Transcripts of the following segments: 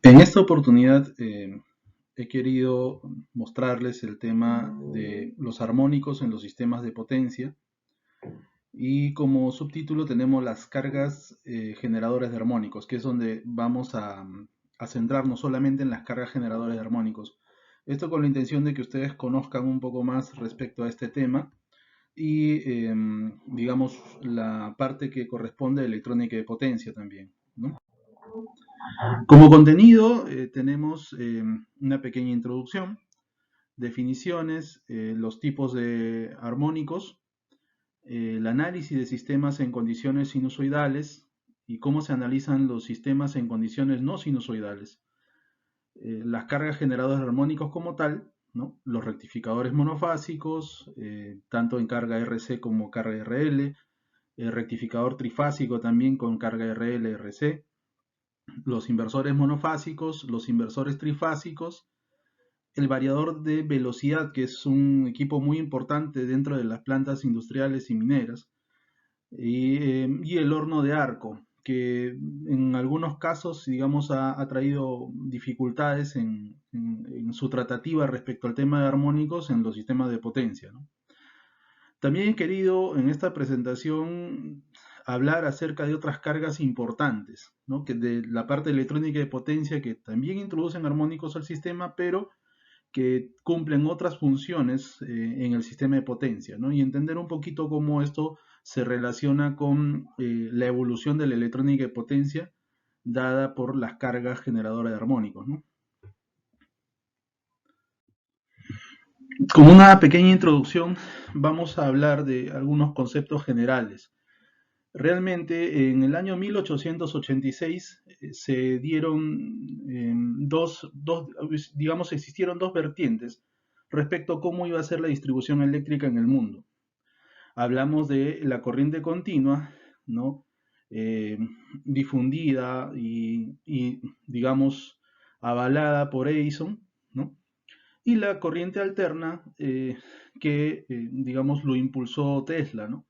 En esta oportunidad he querido mostrarles el tema de los armónicos en los sistemas de potencia y como subtítulo tenemos las cargas generadoras de armónicos, que es donde vamos a centrarnos solamente en las cargas generadoras de armónicos. Esto con la intención de que ustedes conozcan un poco más respecto a este tema y digamos la parte que corresponde a electrónica de potencia también, ¿no? Como contenido tenemos una pequeña introducción, definiciones, los tipos de armónicos, el análisis de sistemas en condiciones sinusoidales y cómo se analizan los sistemas en condiciones no sinusoidales, las cargas generadoras de armónicos como tal, ¿no? Los rectificadores monofásicos, tanto en carga RC como carga RL, el rectificador trifásico también con carga RL, RC, los inversores monofásicos, los inversores trifásicos, el variador de velocidad, que es un equipo muy importante dentro de las plantas industriales y mineras, y el horno de arco, que en algunos casos, digamos, ha traído dificultades en su tratativa respecto al tema de armónicos en los sistemas de potencia, ¿no? También he querido en esta presentación hablar acerca de otras cargas importantes, ¿no? Que de la parte electrónica de potencia que también introducen armónicos al sistema, pero que cumplen otras funciones en el sistema de potencia, ¿no? Y entender un poquito cómo esto se relaciona con la evolución de la electrónica de potencia dada por las cargas generadoras de armónicos, ¿no? Como una pequeña introducción, vamos a hablar de algunos conceptos generales. Realmente en el año 1886 se dieron digamos, existieron dos vertientes respecto a cómo iba a ser la distribución eléctrica en el mundo. Hablamos de la corriente continua, ¿no? Eh, difundida digamos, avalada por Edison, ¿no? Y la corriente alterna digamos, lo impulsó Tesla, ¿no?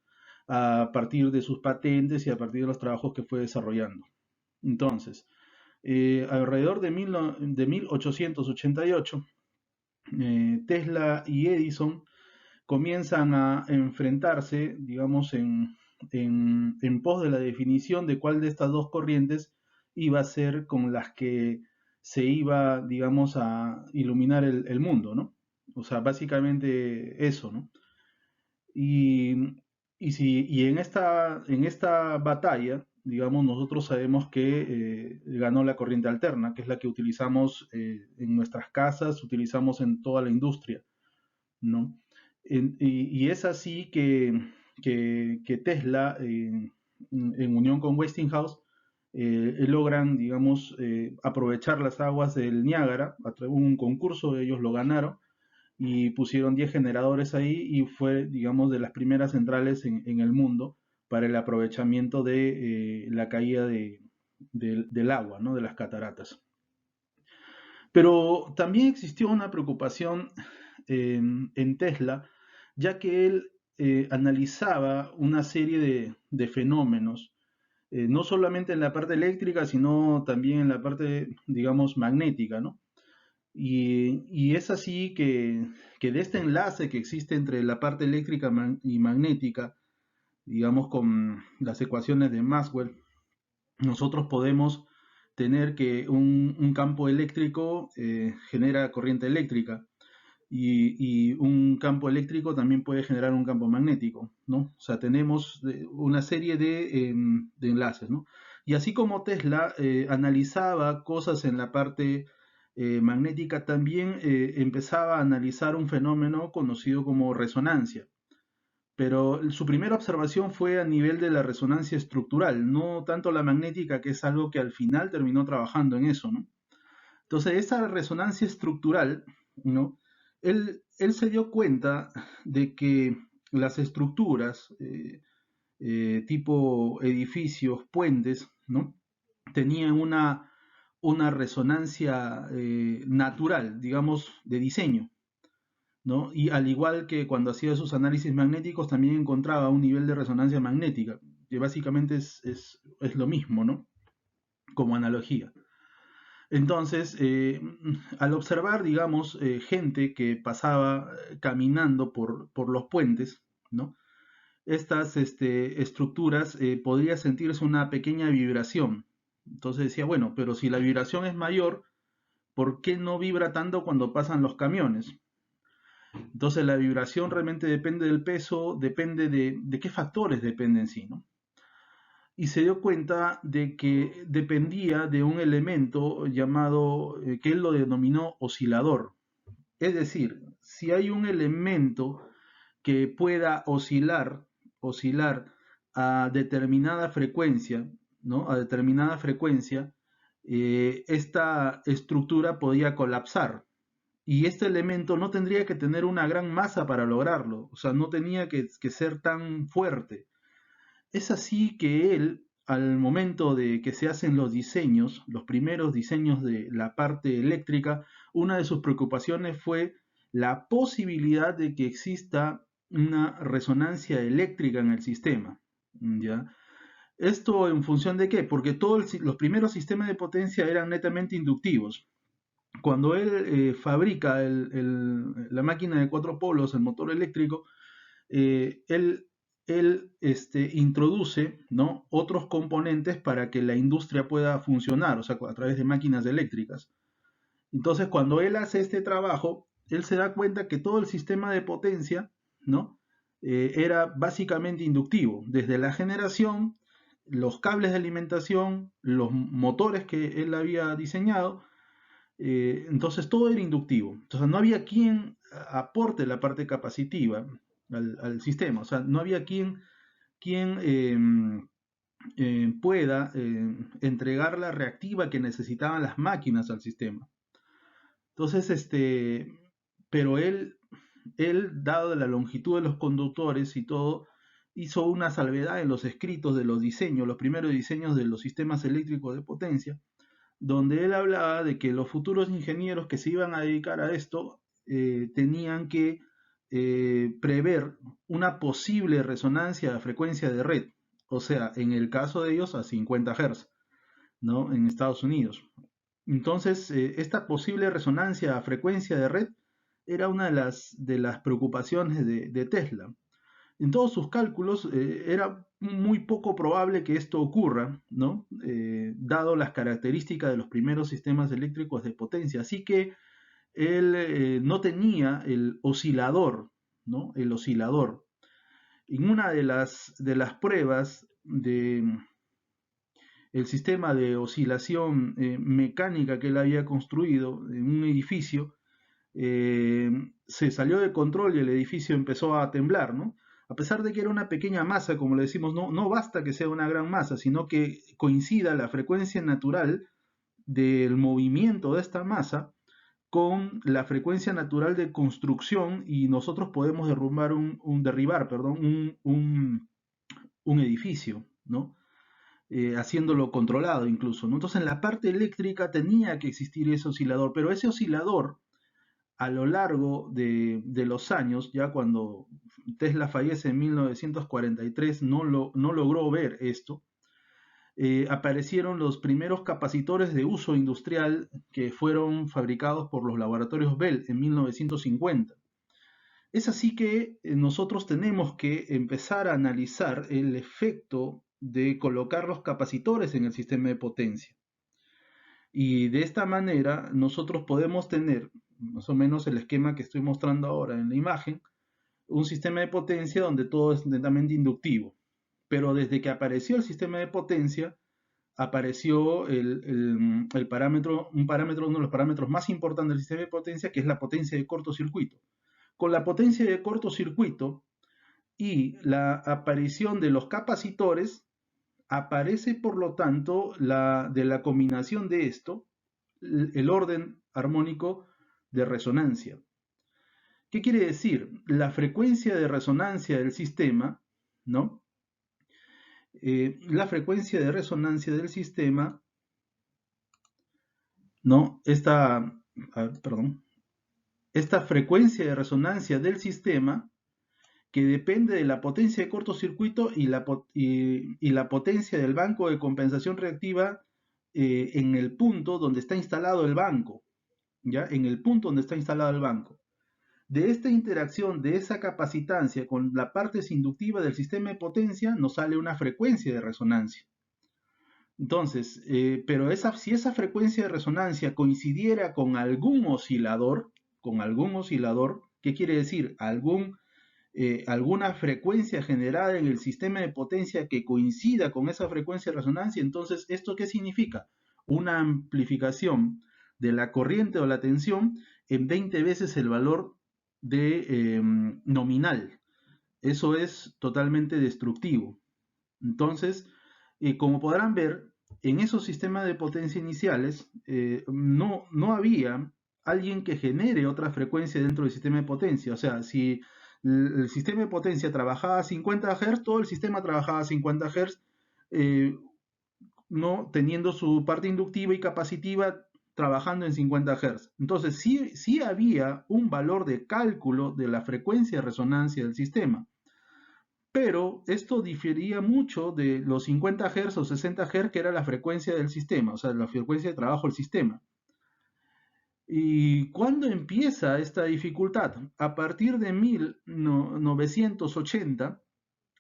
A partir de sus patentes y a partir de los trabajos que fue desarrollando. Entonces, alrededor de 1888, Tesla y Edison comienzan a enfrentarse, digamos, en pos de la definición de cuál de estas dos corrientes iba a ser con las que se iba, digamos, a iluminar el mundo, ¿no? O sea, básicamente eso, ¿no? Y, y en esta batalla, digamos, nosotros sabemos que ganó la corriente alterna, que es la que utilizamos en nuestras casas, utilizamos en toda la industria, ¿no? Y es así que Tesla, en unión con Westinghouse, logran, digamos, aprovechar las aguas del Niágara, a través de un concurso, ellos lo ganaron, y pusieron 10 generadores ahí y fue, digamos, de las primeras centrales en el mundo para el aprovechamiento de la caída del agua, ¿no? De las cataratas. Pero también existió una preocupación en Tesla, ya que él analizaba una serie de fenómenos, no solamente en la parte eléctrica, sino también en la parte, digamos, magnética, ¿no? Y es así que de este enlace que existe entre la parte eléctrica y magnética, digamos, con las ecuaciones de Maxwell, nosotros podemos tener que un campo eléctrico genera corriente eléctrica y un campo eléctrico también puede generar un campo magnético, ¿no? O sea, tenemos una serie de enlaces, ¿no? Y así como Tesla analizaba cosas en la parte magnética, también empezaba a analizar un fenómeno conocido como resonancia. Pero su primera observación fue a nivel de la resonancia estructural, no tanto la magnética, que es algo que al final terminó trabajando en eso, ¿no? Entonces, esa resonancia estructural, ¿no? Él se dio cuenta de que las estructuras, tipo edificios, puentes, ¿no? Tenían una resonancia natural, digamos, de diseño, ¿no? Y al igual que cuando hacía sus análisis magnéticos, también encontraba un nivel de resonancia magnética, que básicamente es lo mismo, ¿no? Como analogía. Entonces, al observar, digamos, gente que pasaba caminando por los puentes, ¿no? Estas estructuras podría sentirse una pequeña vibración. Entonces decía, bueno, pero si la vibración es mayor, ¿por qué no vibra tanto cuando pasan los camiones? Entonces la vibración realmente depende del peso, depende de qué factores depende en sí, ¿no? Y se dio cuenta de que dependía de un elemento llamado, que él lo denominó oscilador. Es decir, si hay un elemento que pueda oscilar a determinada frecuencia, ¿no? A determinada frecuencia, esta estructura podía colapsar. Y este elemento no tendría que tener una gran masa para lograrlo, o sea, no tenía que ser tan fuerte. Es así que él, al momento de que se hacen los diseños, los primeros diseños de la parte eléctrica, una de sus preocupaciones fue la posibilidad de que exista una resonancia eléctrica en el sistema. ¿Ya? ¿Esto en función de qué? Porque los primeros sistemas de potencia eran netamente inductivos. Cuando él fabrica la máquina de cuatro polos, el motor eléctrico, él introduce, ¿no?, otros componentes para que la industria pueda funcionar, o sea, a través de máquinas eléctricas. Entonces, cuando él hace este trabajo, él se da cuenta que todo el sistema de potencia, ¿no?, era básicamente inductivo, desde la generación, los cables de alimentación, los motores que él había diseñado, entonces todo era inductivo. Entonces no había quien aporte la parte capacitiva al sistema, o sea, no había quien pueda entregar la reactiva que necesitaban las máquinas al sistema. Entonces, pero él, dado la longitud de los conductores y todo, hizo una salvedad en los escritos de los diseños, los primeros diseños de los sistemas eléctricos de potencia, donde él hablaba de que los futuros ingenieros que se iban a dedicar a esto tenían que prever una posible resonancia de frecuencia de red, o sea, en el caso de ellos a 50 Hz, ¿no? En Estados Unidos. Entonces, esta posible resonancia a frecuencia de red era una de las preocupaciones de Tesla. En todos sus cálculos era muy poco probable que esto ocurra, ¿no? Dado las características de los primeros sistemas eléctricos de potencia. Así que él no tenía el oscilador, ¿no? El oscilador. En una de las pruebas del sistema de oscilación mecánica que él había construido en un edificio, se salió de control y el edificio empezó a temblar, ¿no? A pesar de que era una pequeña masa, como le decimos, no basta que sea una gran masa, sino que coincida la frecuencia natural del movimiento de esta masa con la frecuencia natural de construcción y nosotros podemos derribar, perdón, un edificio, ¿no? Haciéndolo controlado incluso, ¿no? Entonces en la parte eléctrica tenía que existir ese oscilador, pero ese oscilador a lo largo de los años, ya cuando Tesla fallece en 1943, no logró ver esto. Aparecieron los primeros capacitores de uso industrial que fueron fabricados por los laboratorios Bell en 1950. Es así que nosotros tenemos que empezar a analizar el efecto de colocar los capacitores en el sistema de potencia. Y de esta manera nosotros podemos tener, más o menos el esquema que estoy mostrando ahora en la imagen, un sistema de potencia donde todo es netamente inductivo. Pero desde que apareció el sistema de potencia, apareció el parámetro, uno de los parámetros más importantes del sistema de potencia, que es la potencia de cortocircuito. Con la potencia de cortocircuito y la aparición de los capacitores, aparece por lo tanto de la combinación de esto, el orden armónico de resonancia. ¿Qué quiere decir? La frecuencia de resonancia del sistema, ¿no? La frecuencia de resonancia del sistema, ¿no? Esta frecuencia de resonancia del sistema, que depende de la potencia de cortocircuito y la potencia del banco de compensación reactiva en el punto donde está instalado el banco, ¿ya? En el punto donde está instalado el banco. De esta interacción, de esa capacitancia con la parte inductiva del sistema de potencia, nos sale una frecuencia de resonancia. Entonces, pero si esa frecuencia de resonancia coincidiera con algún oscilador, ¿qué quiere decir? Alguna frecuencia generada en el sistema de potencia que coincida con esa frecuencia de resonancia, entonces, ¿esto qué significa? Una amplificación de la corriente o la tensión en 20 veces el valor nominal. Eso es totalmente destructivo. Entonces, como podrán ver, en esos sistemas de potencia iniciales no había alguien que genere otra frecuencia dentro del sistema de potencia. O sea, si el sistema de potencia trabajaba a 50 Hz, todo el sistema trabajaba a 50 Hz, eh, no teniendo su parte inductiva y capacitiva trabajando en 50 Hz. Entonces, sí había un valor de cálculo de la frecuencia de resonancia del sistema. Pero esto difería mucho de los 50 Hz o 60 Hz, que era la frecuencia del sistema, o sea, la frecuencia de trabajo del sistema. ¿Y cuándo empieza esta dificultad? A partir de 1980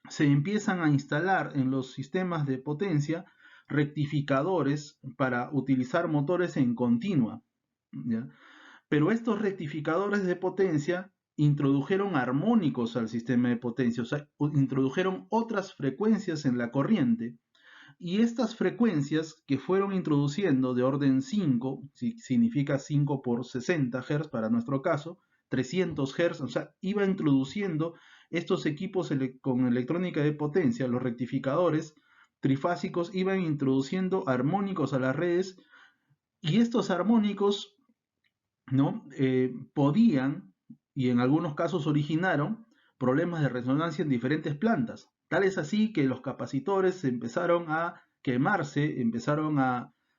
se empiezan a instalar en los sistemas de potencia rectificadores para utilizar motores en continua, ¿ya? Pero estos rectificadores de potencia introdujeron armónicos al sistema de potencia, o sea, introdujeron otras frecuencias en la corriente, y estas frecuencias que fueron introduciendo de orden 5, si significa 5 por 60 Hz para nuestro caso, 300 Hz, o sea, iba introduciendo estos equipos con electrónica de potencia, los rectificadores trifásicos iban introduciendo armónicos a las redes, y estos armónicos, ¿no? Podían, y en algunos casos originaron, problemas de resonancia en diferentes plantas. Tal es así que los capacitores empezaron a quemarse,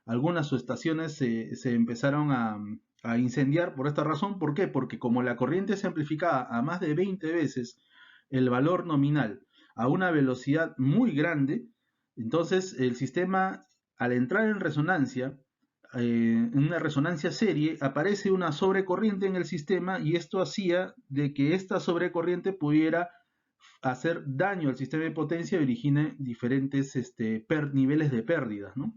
algunas subestaciones se empezaron a incendiar por esta razón. ¿Por qué? Porque como la corriente se amplificaba a más de 20 veces el valor nominal a una velocidad muy grande, entonces el sistema, al entrar en una resonancia serie, aparece una sobrecorriente en el sistema, y esto hacía de que esta sobrecorriente pudiera hacer daño al sistema de potencia y origine diferentes niveles de pérdidas, ¿no?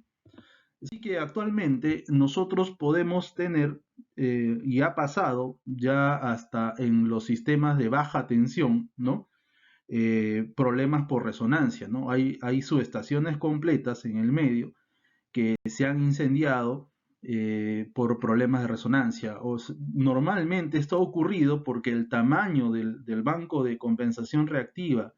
Así que actualmente nosotros podemos tener, y ha pasado ya hasta en los sistemas de baja tensión, ¿no? Problemas por resonancia, ¿no? Hay subestaciones completas en el medio que se han incendiado por problemas de resonancia. Normalmente esto ha ocurrido porque el tamaño del banco de compensación reactiva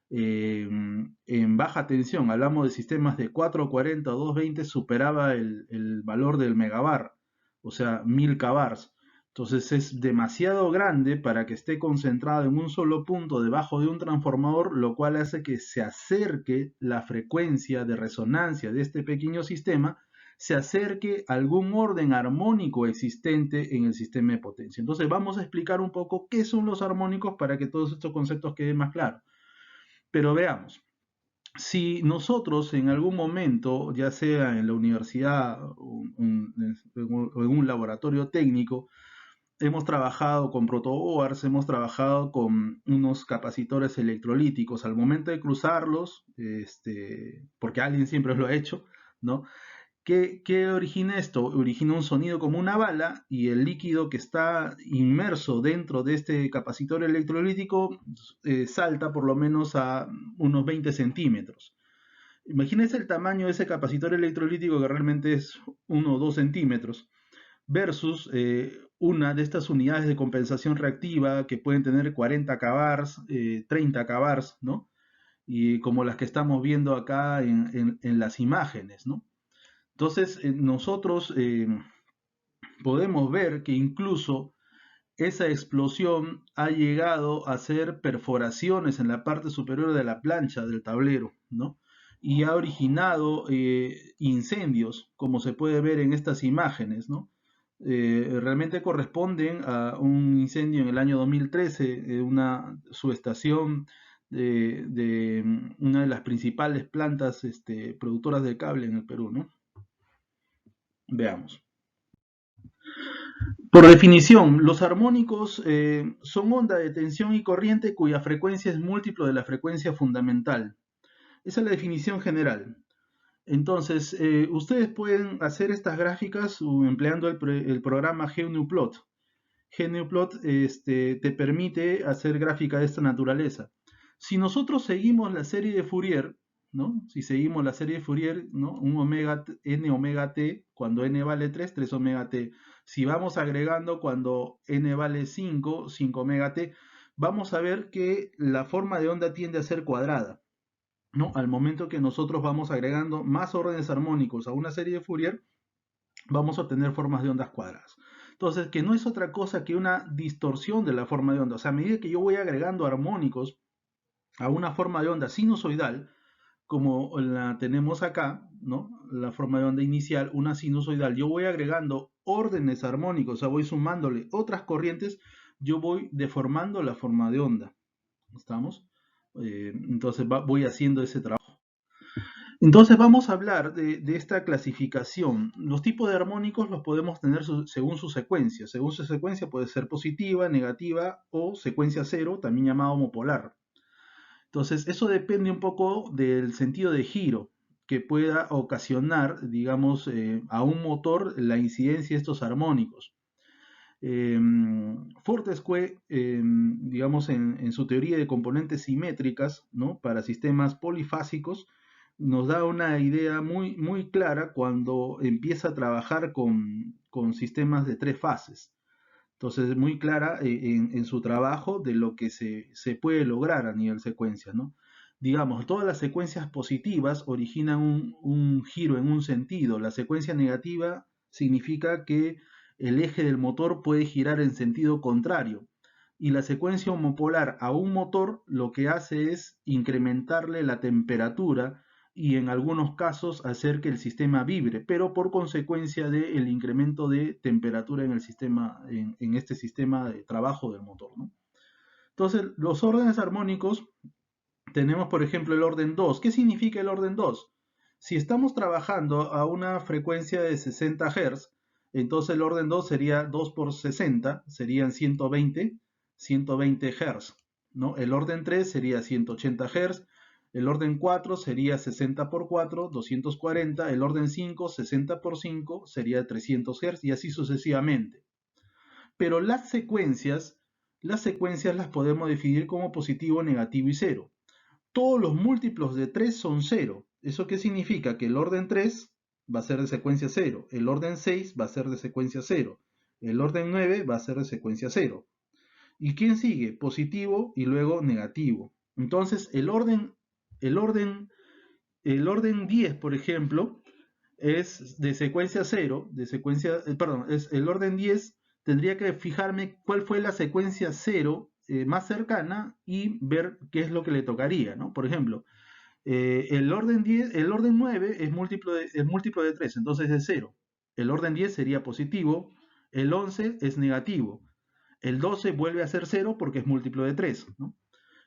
en baja tensión, hablamos de sistemas de 440 o 220, superaba el valor del megabar, o sea, 1000 kbars. Entonces es demasiado grande para que esté concentrado en un solo punto debajo de un transformador, lo cual hace que se acerque la frecuencia de resonancia de este pequeño sistema, se acerque a algún orden armónico existente en el sistema de potencia. Entonces vamos a explicar un poco qué son los armónicos para que todos estos conceptos queden más claros. Pero veamos, si nosotros en algún momento, ya sea en la universidad o en un laboratorio técnico, hemos trabajado con protoboards, hemos trabajado con unos capacitores electrolíticos, al momento de cruzarlos, porque alguien siempre lo ha hecho, ¿no? ¿Qué origina esto? Origina un sonido como una bala, y el líquido que está inmerso dentro de este capacitor electrolítico salta por lo menos a unos 20 centímetros. Imagínense el tamaño de ese capacitor electrolítico, que realmente es 1 o 2 centímetros, versus una de estas unidades de compensación reactiva que pueden tener 40 kbars, 30 kbars, ¿no? Y como las que estamos viendo acá en las imágenes, ¿no? Entonces, nosotros podemos ver que incluso esa explosión ha llegado a hacer perforaciones en la parte superior de la plancha del tablero, ¿no? Y ha originado incendios, como se puede ver en estas imágenes, ¿no? Realmente corresponden a un incendio en el año 2013, una subestación de una de las principales plantas productoras de cable en el Perú, ¿no? Veamos. Por definición, los armónicos son onda de tensión y corriente cuya frecuencia es múltiplo de la frecuencia fundamental. Esa es la definición general. Entonces, ustedes pueden hacer estas gráficas empleando el programa GNUplot. GNUplot te permite hacer gráfica de esta naturaleza. Si nosotros seguimos la serie de Fourier, ¿no? Si seguimos la serie de Fourier, ¿no? Un omega n omega t, cuando n vale 3, 3 omega t. Si vamos agregando cuando n vale 5, 5 omega t, vamos a ver que la forma de onda tiende a ser cuadrada, ¿no? Al momento que nosotros vamos agregando más órdenes armónicos a una serie de Fourier, vamos a obtener formas de ondas cuadradas. Entonces, que no es otra cosa que una distorsión de la forma de onda. O sea, a medida que yo voy agregando armónicos a una forma de onda sinusoidal, como la tenemos acá, ¿no? La forma de onda inicial, una sinusoidal, yo voy agregando órdenes armónicos, o sea, voy sumándole otras corrientes, yo voy deformando la forma de onda. ¿Estamos? Entonces voy haciendo ese trabajo. Entonces vamos a hablar de esta clasificación. Los tipos de armónicos los podemos tener según su secuencia. Según su secuencia puede ser positiva, negativa o secuencia cero, también llamado homopolar. Entonces eso depende un poco del sentido de giro que pueda ocasionar, digamos, a un motor la incidencia de estos armónicos. Fortescue, digamos, en su teoría de componentes simétricas, ¿no? Para sistemas polifásicos, nos da una idea muy, muy clara cuando empieza a trabajar con sistemas de tres fases. Entonces, es muy clara en su trabajo de lo que se puede lograr a nivel secuencia, ¿no? Digamos, todas las secuencias positivas originan un giro en un sentido. La secuencia negativa significa que el eje del motor puede girar en sentido contrario. Y la secuencia homopolar a un motor lo que hace es incrementarle la temperatura y en algunos casos hacer que el sistema vibre, pero por consecuencia del incremento de temperatura en el sistema, en este sistema de trabajo del motor, ¿no? Entonces, los órdenes armónicos, tenemos por ejemplo el orden 2. ¿Qué significa el orden 2? Si estamos trabajando a una frecuencia de 60 Hz, entonces el orden 2 sería 2 por 60, serían 120 Hz, ¿no? El orden 3 sería 180 Hz, el orden 4 sería 60 por 4, 240, el orden 5, 60 por 5, sería 300 Hz y así sucesivamente. Pero las secuencias las podemos definir como positivo, negativo y cero. Todos los múltiplos de 3 son 0. ¿Eso qué significa? Que el orden 3 va a ser de secuencia 0, el orden 6 va a ser de secuencia 0, el orden 9 va a ser de secuencia 0. ¿Y quién sigue? Positivo y luego negativo. Entonces, el orden, el orden 10, por ejemplo, es de secuencia 0, perdón, es el orden 10, tendría que fijarme cuál fue la secuencia 0 más cercana y ver qué es lo que le tocaría, ¿no? Por ejemplo, el orden 9 es múltiplo de 3, entonces es 0. El orden 10 sería positivo, el 11 es negativo, el 12 vuelve a ser 0 porque es múltiplo de 3, ¿no?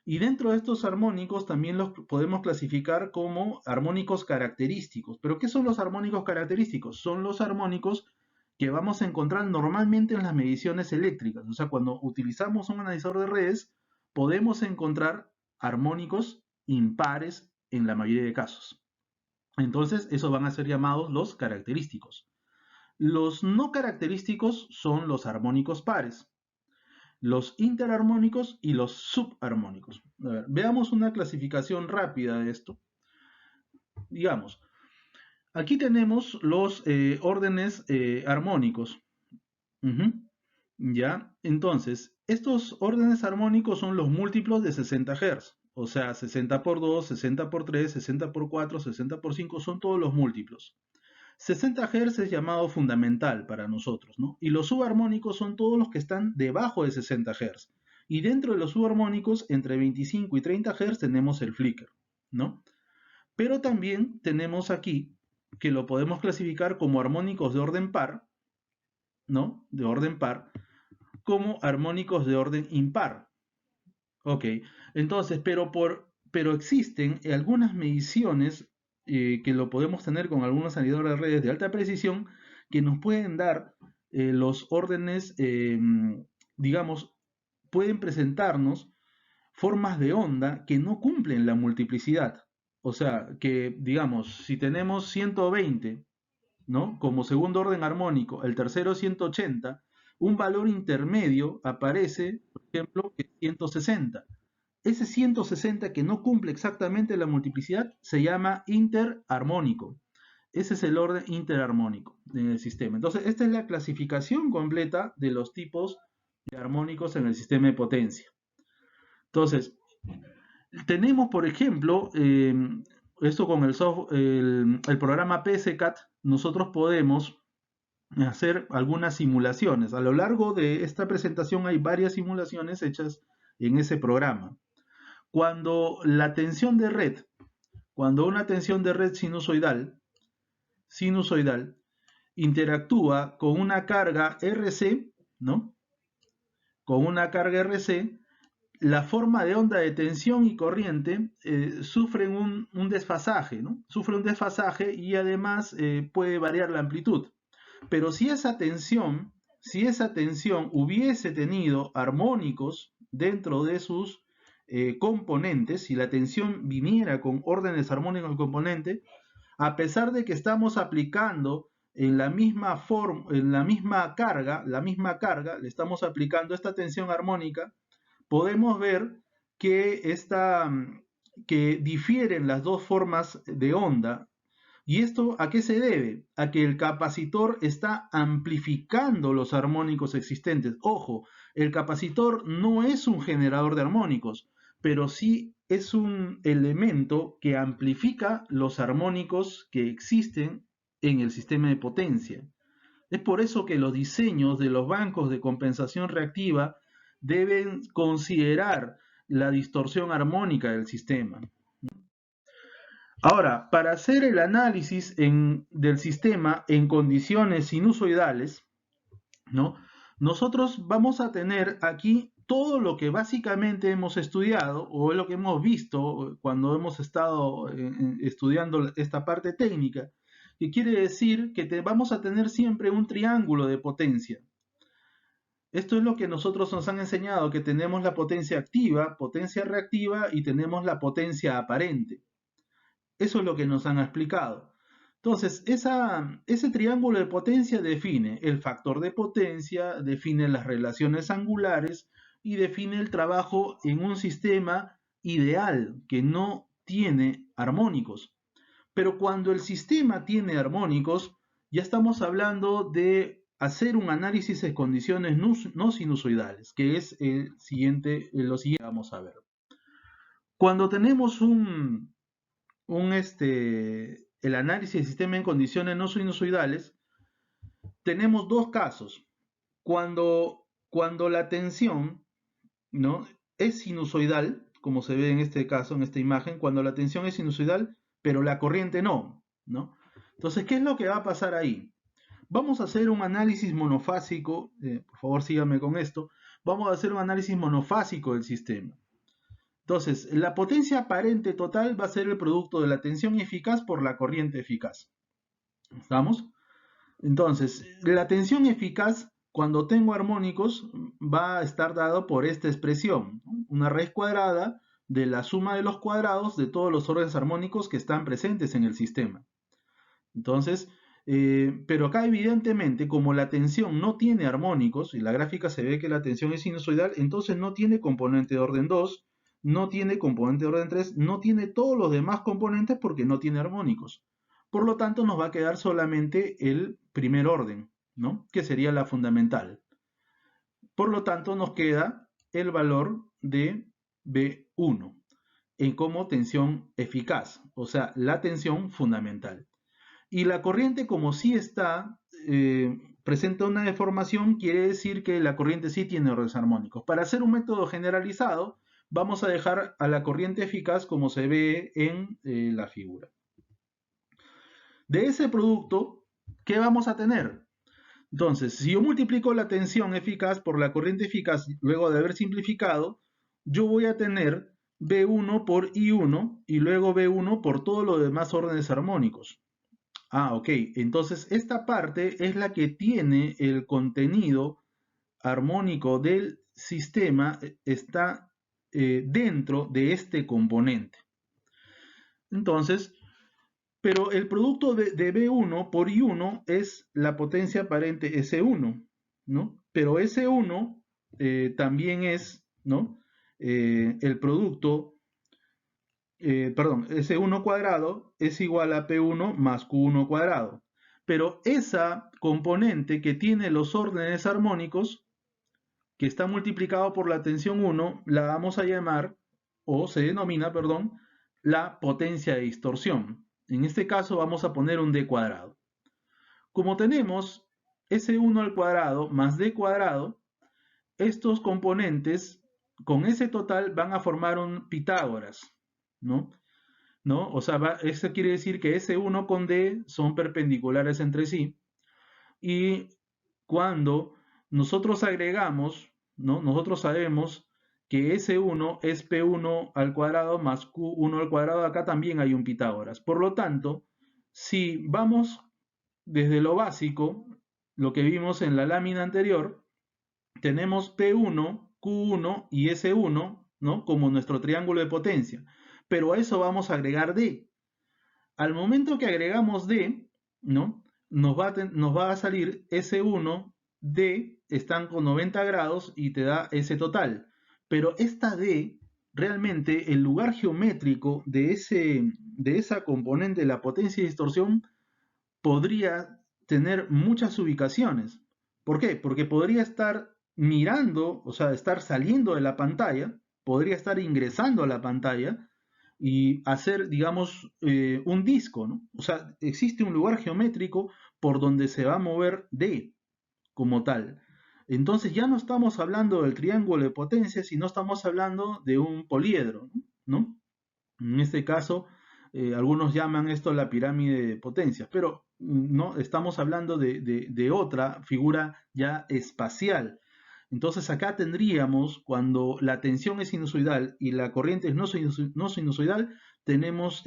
Y dentro de estos armónicos también los podemos clasificar como armónicos característicos. ¿Pero qué son los armónicos característicos? Son los armónicos que vamos a encontrar normalmente en las mediciones eléctricas. O sea, cuando utilizamos un analizador de redes, podemos encontrar armónicos impares en la mayoría de casos. Entonces, esos van a ser llamados los característicos. Los no característicos son los armónicos pares, los interarmónicos y los subarmónicos. A ver, veamos una clasificación rápida de esto. Digamos, aquí tenemos los órdenes armónicos. Uh-huh. ¿Ya? Entonces, estos órdenes armónicos son los múltiplos de 60 Hz. O sea, 60 por 2, 60 por 3, 60 por 4, 60 por 5 son todos los múltiplos. 60 Hz es llamado fundamental para nosotros, ¿no? Y los subarmónicos son todos los que están debajo de 60 Hz. Y dentro de los subarmónicos, entre 25 y 30 Hz tenemos el flicker, ¿no? Pero también tenemos aquí que lo podemos clasificar como armónicos de orden par, ¿no? De orden par, como armónicos de orden impar. Ok, entonces, pero existen algunas mediciones que lo podemos tener con algunos analizadores de redes de alta precisión que nos pueden dar los órdenes, digamos, pueden presentarnos formas de onda que no cumplen la multiplicidad. O sea, que digamos, si tenemos 120, ¿no? Como segundo orden armónico, el tercero 180, un valor intermedio aparece, por ejemplo, en 160. Ese 160 que no cumple exactamente la multiplicidad se llama interarmónico. Ese es el orden interarmónico en el sistema. Entonces, esta es la clasificación completa de los tipos de armónicos en el sistema de potencia. Entonces, tenemos, por ejemplo, esto con el programa PSCAT, nosotros podemos hacer algunas simulaciones. A lo largo de esta presentación hay varias simulaciones hechas en ese programa. Cuando la tensión de red, cuando una tensión de red sinusoidal interactúa con una carga RC, ¿no? Con una carga RC, la forma de onda de tensión y corriente sufren un desfasaje, ¿no? Sufre un desfasaje y además puede variar la amplitud. Pero si esa tensión hubiese tenido armónicos dentro de sus componentes, si la tensión viniera con órdenes armónicos del componente, a pesar de que estamos aplicando en la misma carga, le estamos aplicando esta tensión armónica, podemos ver que difieren las dos formas de onda. ¿Y esto a qué se debe? A que el capacitor está amplificando los armónicos existentes. Ojo, el capacitor no es un generador de armónicos, pero sí es un elemento que amplifica los armónicos que existen en el sistema de potencia. Es por eso que los diseños de los bancos de compensación reactiva deben considerar la distorsión armónica del sistema. Ahora, para hacer el análisis del sistema en condiciones sinusoidales, ¿no? Nosotros vamos a tener aquí todo lo que básicamente hemos estudiado o lo que hemos visto cuando hemos estado estudiando esta parte técnica, que quiere decir que vamos a tener siempre un triángulo de potencia. Esto es lo que nosotros nos han enseñado, que tenemos la potencia activa, potencia reactiva y tenemos la potencia aparente. Eso es lo que nos han explicado. Entonces, ese triángulo de potencia define el factor de potencia, define las relaciones angulares y define el trabajo en un sistema ideal que no tiene armónicos. Pero cuando el sistema tiene armónicos, ya estamos hablando de hacer un análisis de condiciones no sinusoidales, que es lo siguiente vamos a ver. Cuando tenemos el análisis del sistema en condiciones no sinusoidales, tenemos dos casos. Cuando la tensión, ¿no?, es sinusoidal, como se ve en este caso, en esta imagen, cuando la tensión es sinusoidal, pero la corriente no, ¿no? Entonces, ¿qué es lo que va a pasar ahí? Vamos a hacer un análisis monofásico, por favor síganme con esto, vamos a hacer un análisis monofásico del sistema. Entonces, la potencia aparente total va a ser el producto de la tensión eficaz por la corriente eficaz. ¿Estamos? Entonces, la tensión eficaz, cuando tengo armónicos, va a estar dado por esta expresión, ¿no? Una raíz cuadrada de la suma de los cuadrados de todos los órdenes armónicos que están presentes en el sistema. Entonces, pero acá evidentemente, como la tensión no tiene armónicos, y la gráfica se ve que la tensión es sinusoidal, entonces no tiene componente de orden 2, no tiene componente de orden 3, no tiene todos los demás componentes porque no tiene armónicos. Por lo tanto, nos va a quedar solamente el primer orden, ¿no?, que sería la fundamental. Por lo tanto, nos queda el valor de B1 como tensión eficaz, o sea, la tensión fundamental. Y la corriente, como sí está, presenta una deformación, quiere decir que la corriente sí tiene órdenes armónicos. Para hacer un método generalizado, vamos a dejar a la corriente eficaz como se ve en la figura. De ese producto, ¿qué vamos a tener? Entonces, si yo multiplico la tensión eficaz por la corriente eficaz, luego de haber simplificado, yo voy a tener B1 por I1 y luego B1 por todos los demás órdenes armónicos. Ah, ok. Entonces, esta parte es la que tiene el contenido armónico del sistema, está dentro de este componente. Entonces, pero el producto de B1 por I1 es la potencia aparente S1, ¿no? Pero S1 también es, ¿no? El producto, perdón, S1 cuadrado es igual a P1 más Q1 cuadrado. Pero esa componente que tiene los órdenes armónicos, que está multiplicado por la tensión 1, la vamos a llamar, o se denomina, perdón, la potencia de distorsión. En este caso vamos a poner un d cuadrado. Como tenemos S1 al cuadrado más d cuadrado, estos componentes con ese total van a formar un Pitágoras, ¿no? ¿No? O sea, eso quiere decir que S1 con D son perpendiculares entre sí, y cuando nosotros agregamos, ¿no? Nosotros sabemos que S1 es P1 al cuadrado más Q1 al cuadrado, acá también hay un Pitágoras. Por lo tanto, si vamos desde lo básico, lo que vimos en la lámina anterior, tenemos P1, Q1 y S1, ¿no? Como nuestro triángulo de potencia. Pero a eso vamos a agregar D. Al momento que agregamos D, ¿no? Nos va a salir S1, D, están con 90 grados y te da ese total. Pero esta D, realmente el lugar geométrico de esa componente de la potencia de distorsión podría tener muchas ubicaciones. ¿Por qué? Porque podría estar mirando, o sea, estar saliendo de la pantalla, podría estar ingresando a la pantalla y hacer, digamos, un disco, ¿no? O sea, existe un lugar geométrico por donde se va a mover D como tal. Entonces ya no estamos hablando del triángulo de potencia, sino estamos hablando de un poliedro, ¿no? En este caso, algunos llaman esto la pirámide de potencias, pero no estamos hablando de otra figura ya espacial. Entonces acá tendríamos, cuando la tensión es sinusoidal y la corriente es no sinusoidal, tenemos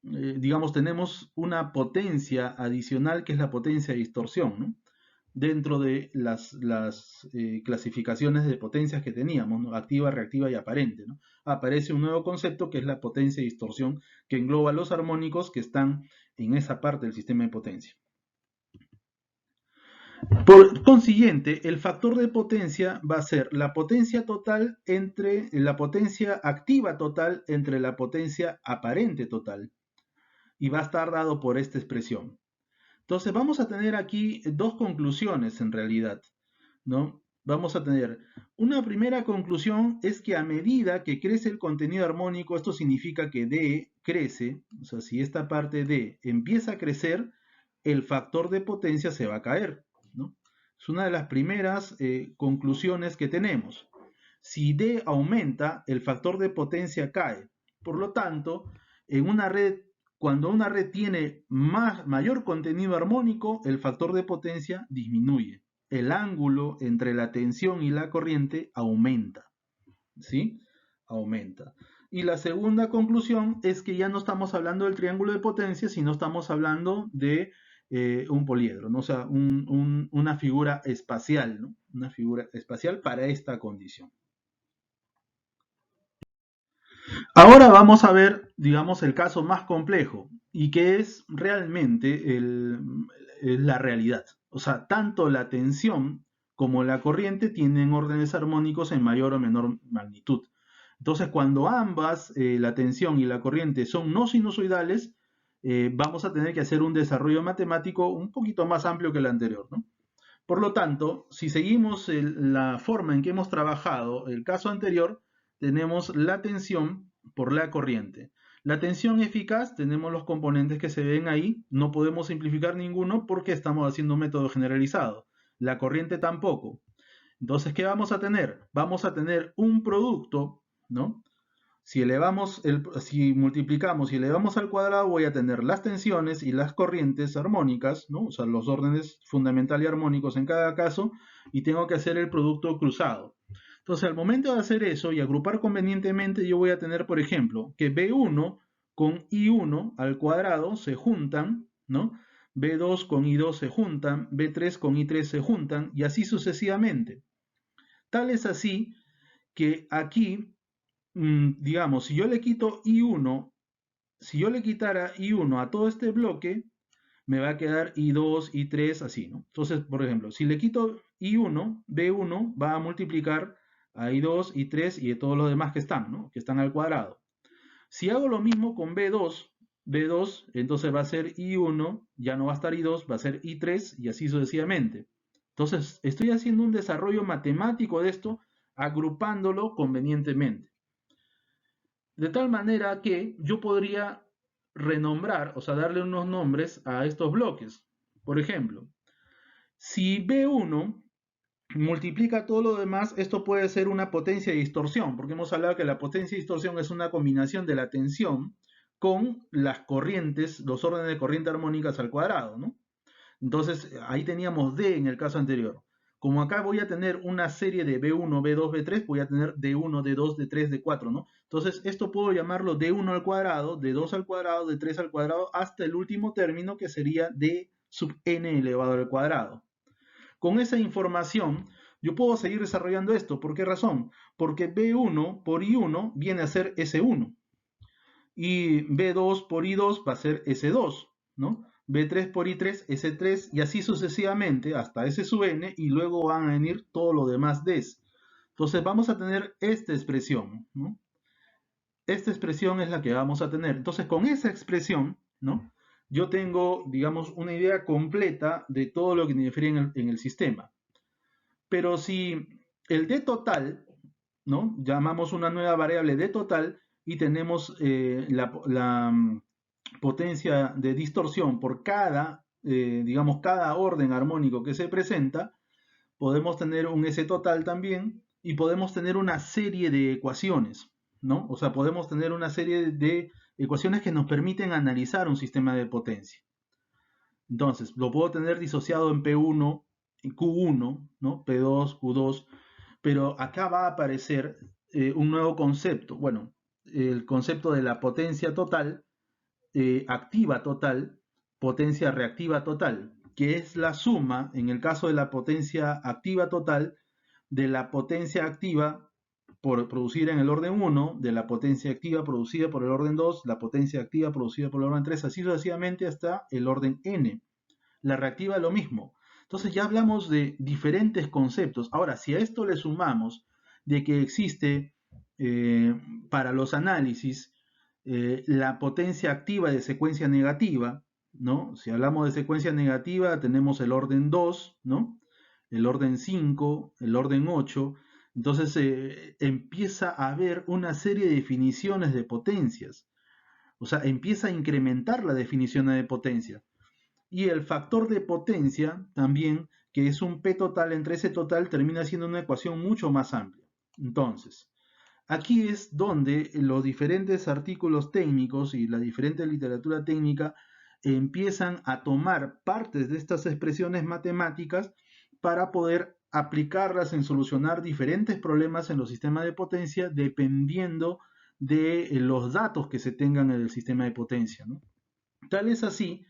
digamos, tenemos una potencia adicional que es la potencia de distorsión, ¿no? Dentro de las clasificaciones de potencias que teníamos, ¿no? Activa, reactiva y aparente, ¿no? Aparece un nuevo concepto que es la potencia de distorsión, que engloba los armónicos que están en esa parte del sistema de potencia. Por consiguiente, el factor de potencia va a ser la potencia total entre la potencia activa total entre la potencia aparente total, y va a estar dado por esta expresión. Entonces vamos a tener aquí dos conclusiones en realidad, ¿no? Vamos a tener una primera conclusión, es que a medida que crece el contenido armónico, esto significa que D crece, o sea, si esta parte D empieza a crecer, el factor de potencia se va a caer, ¿no? Es una de las primeras conclusiones que tenemos. Si D aumenta, el factor de potencia cae. Por lo tanto, en una red, cuando una red tiene mayor contenido armónico, el factor de potencia disminuye. El ángulo entre la tensión y la corriente aumenta, ¿sí? Aumenta. Y la segunda conclusión es que ya no estamos hablando del triángulo de potencia, sino estamos hablando de un poliedro, ¿no? O sea, una figura espacial, ¿no? Una figura espacial para esta condición. Ahora vamos a ver, digamos, el caso más complejo y que es realmente la realidad. O sea, tanto la tensión como la corriente tienen órdenes armónicos en mayor o menor magnitud. Entonces, cuando ambas, la tensión y la corriente, son no sinusoidales, vamos a tener que hacer un desarrollo matemático un poquito más amplio que el anterior, ¿no? Por lo tanto, si seguimos la forma en que hemos trabajado el caso anterior, tenemos la tensión por la corriente. La tensión eficaz, tenemos los componentes que se ven ahí, no podemos simplificar ninguno porque estamos haciendo un método generalizado. La corriente tampoco. Entonces, ¿qué vamos a tener? Vamos a tener un producto, ¿no? Si multiplicamos y elevamos al cuadrado, voy a tener las tensiones y las corrientes armónicas, ¿no? O sea, los órdenes fundamental y armónicos en cada caso, y tengo que hacer el producto cruzado. Entonces, al momento de hacer eso y agrupar convenientemente, yo voy a tener, por ejemplo, que B1 con I1 al cuadrado se juntan, ¿no? B2 con I2 se juntan, B3 con I3 se juntan, y así sucesivamente. Tal es así que aquí, digamos, si yo le quito I1, si yo le quitara I1 a todo este bloque, me va a quedar I2, I3, así, ¿no? Entonces, por ejemplo, si le quito I1, B1 va a multiplicar a I2, I3 y de todos los demás que están, ¿no? Que están al cuadrado. Si hago lo mismo con B2, entonces va a ser I1, ya no va a estar I2, va a ser I3 y así sucesivamente. Entonces, estoy haciendo un desarrollo matemático de esto, agrupándolo convenientemente. De tal manera que yo podría renombrar, o sea, darle unos nombres a estos bloques. Por ejemplo, si B1 multiplica todo lo demás, esto puede ser una potencia de distorsión, porque hemos hablado que la potencia de distorsión es una combinación de la tensión con las corrientes, los órdenes de corriente armónicas al cuadrado, ¿no? Entonces, ahí teníamos D en el caso anterior. Como acá voy a tener una serie de B1, B2, B3, voy a tener D1, D2, D3, D4, ¿no? Entonces, esto puedo llamarlo D1 al cuadrado, D2 al cuadrado, D3 al cuadrado, hasta el último término que sería D sub n elevado al cuadrado. Con esa información, yo puedo seguir desarrollando esto. ¿Por qué razón? Porque B1 por I1 viene a ser S1 y B2 por I2 va a ser S2, ¿no? B3 por I3, S3 y así sucesivamente hasta S sub n y luego van a venir todo lo demás Ds. Entonces vamos a tener esta expresión, ¿no? Esta expresión es la que vamos a tener. Entonces con esa expresión, ¿no? Yo tengo, digamos, una idea completa de todo lo que interfiere en el sistema. Pero si el D total, ¿no? Llamamos una nueva variable D total y tenemos la potencia de distorsión por cada, digamos, cada orden armónico que se presenta, podemos tener un S total también y podemos tener una serie de ecuaciones, ¿no? O sea, podemos tener una serie de ecuaciones que nos permiten analizar un sistema de potencia. Entonces, lo puedo tener disociado en P1, en Q1, ¿no? P2, Q2, pero acá va a aparecer un nuevo concepto. Bueno, el concepto de la potencia total, activa total, potencia reactiva total, que es la suma, en el caso de la potencia activa total, de la potencia activa por producida en el orden 1, de la potencia activa producida por el orden 2, la potencia activa producida por el orden 3, así sucesivamente hasta el orden n. La reactiva lo mismo. Entonces ya hablamos de diferentes conceptos. Ahora, si a esto le sumamos de que existe para los análisis la potencia activa de secuencia negativa, ¿no? Si hablamos de secuencia negativa, tenemos el orden 2, ¿no? El orden 5, el orden 8. Entonces empieza a haber una serie de definiciones de potencias. O sea, empieza a incrementar la definición de potencia. Y el factor de potencia también, que es un P total entre S total, termina siendo una ecuación mucho más amplia. Entonces, aquí es donde los diferentes artículos técnicos y la diferente literatura técnica empiezan a tomar partes de estas expresiones matemáticas para poder aplicarlas en solucionar diferentes problemas en los sistemas de potencia dependiendo de los datos que se tengan en el sistema de potencia, ¿no? Tal es así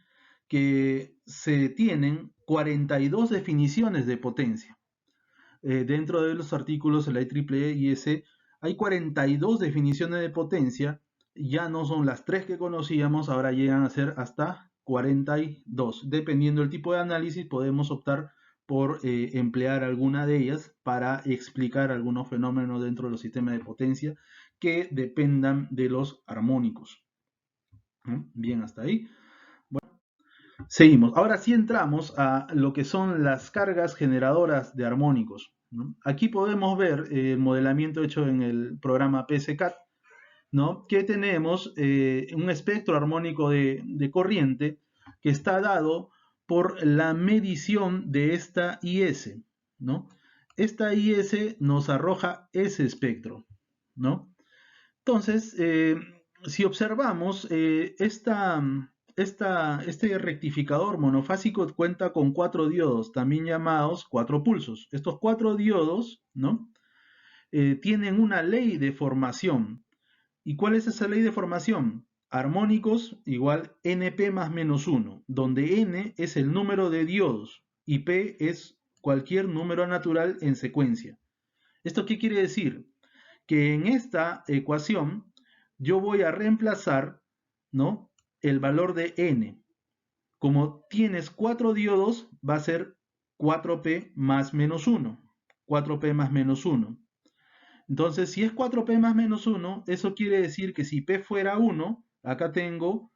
que se tienen 42 definiciones de potencia. Dentro de los artículos de la IEEE y S hay 42 definiciones de potencia, ya no son las 3 que conocíamos, ahora llegan a ser hasta 42. Dependiendo del tipo de análisis, podemos optar por emplear alguna de ellas para explicar algunos fenómenos dentro de los sistemas de potencia que dependan de los armónicos. Bien, hasta ahí. Seguimos. Ahora sí entramos a lo que son las cargas generadoras de armónicos, ¿no? Aquí podemos ver el modelamiento hecho en el programa PSCAT, ¿no? Que tenemos un espectro armónico de corriente que está dado por la medición de esta IS, ¿no? Esta IS nos arroja ese espectro, ¿no? Entonces, si observamos, este rectificador monofásico cuenta con 4 diodos, también llamados 4 pulsos. Estos 4 diodos, ¿no? Tienen una ley de formación. ¿Y cuál es esa ley de formación? armónicos igual NP más menos 1, donde N es el número de diodos y P es cualquier número natural en secuencia. ¿Esto qué quiere decir? Que en esta ecuación yo voy a reemplazar, ¿no?, el valor de N. Como tienes 4 diodos, va a ser 4P más menos 1. 4P más menos 1. Entonces, si es 4P más menos 1, eso quiere decir que si P fuera 1, acá tengo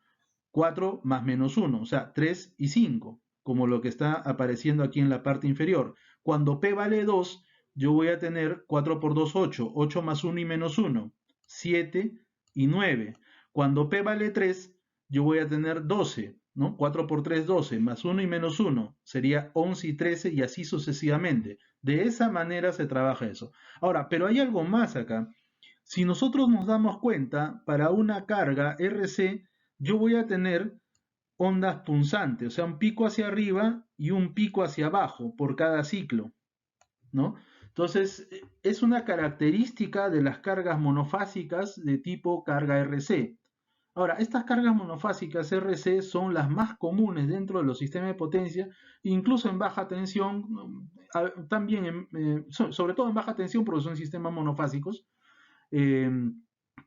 4 más menos 1, o sea, 3 y 5, como lo que está apareciendo aquí en la parte inferior. Cuando P vale 2, yo voy a tener 4 por 2, 8, 8 más 1 y menos 1, 7 y 9. Cuando P vale 3, yo voy a tener 12, ¿no? 4 por 3, 12, más 1 y menos 1, sería 11 y 13 y así sucesivamente. De esa manera se trabaja eso. Ahora, pero hay algo más acá. Si nosotros nos damos cuenta, para una carga RC, yo voy a tener ondas punzantes, o sea, un pico hacia arriba y un pico hacia abajo por cada ciclo, ¿no? Entonces, es una característica de las cargas monofásicas de tipo carga RC. Ahora, estas cargas monofásicas RC son las más comunes dentro de los sistemas de potencia, incluso en baja tensión, también, sobre todo en baja tensión, porque son sistemas monofásicos, eh,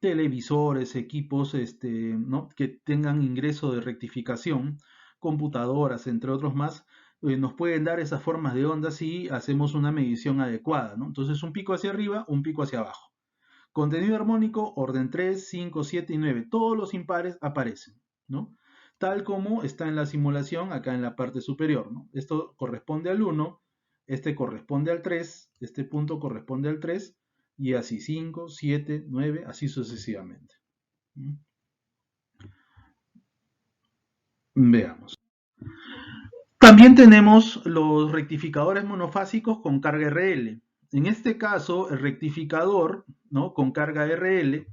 televisores, equipos ¿no?, que tengan ingreso de rectificación, computadoras, entre otros más, nos pueden dar esas formas de onda si hacemos una medición adecuada, ¿no? Entonces, un pico hacia arriba, un pico hacia abajo. Contenido armónico, orden 3, 5, 7 y 9. Todos los impares aparecen, ¿no? Tal como está en la simulación acá en la parte superior, ¿no? Esto corresponde al 1, este corresponde al 3, este punto corresponde al 3, y así 5, 7, 9, así sucesivamente. Veamos. También tenemos los rectificadores monofásicos con carga RL. En este caso, el rectificador, ¿no?, con carga RL,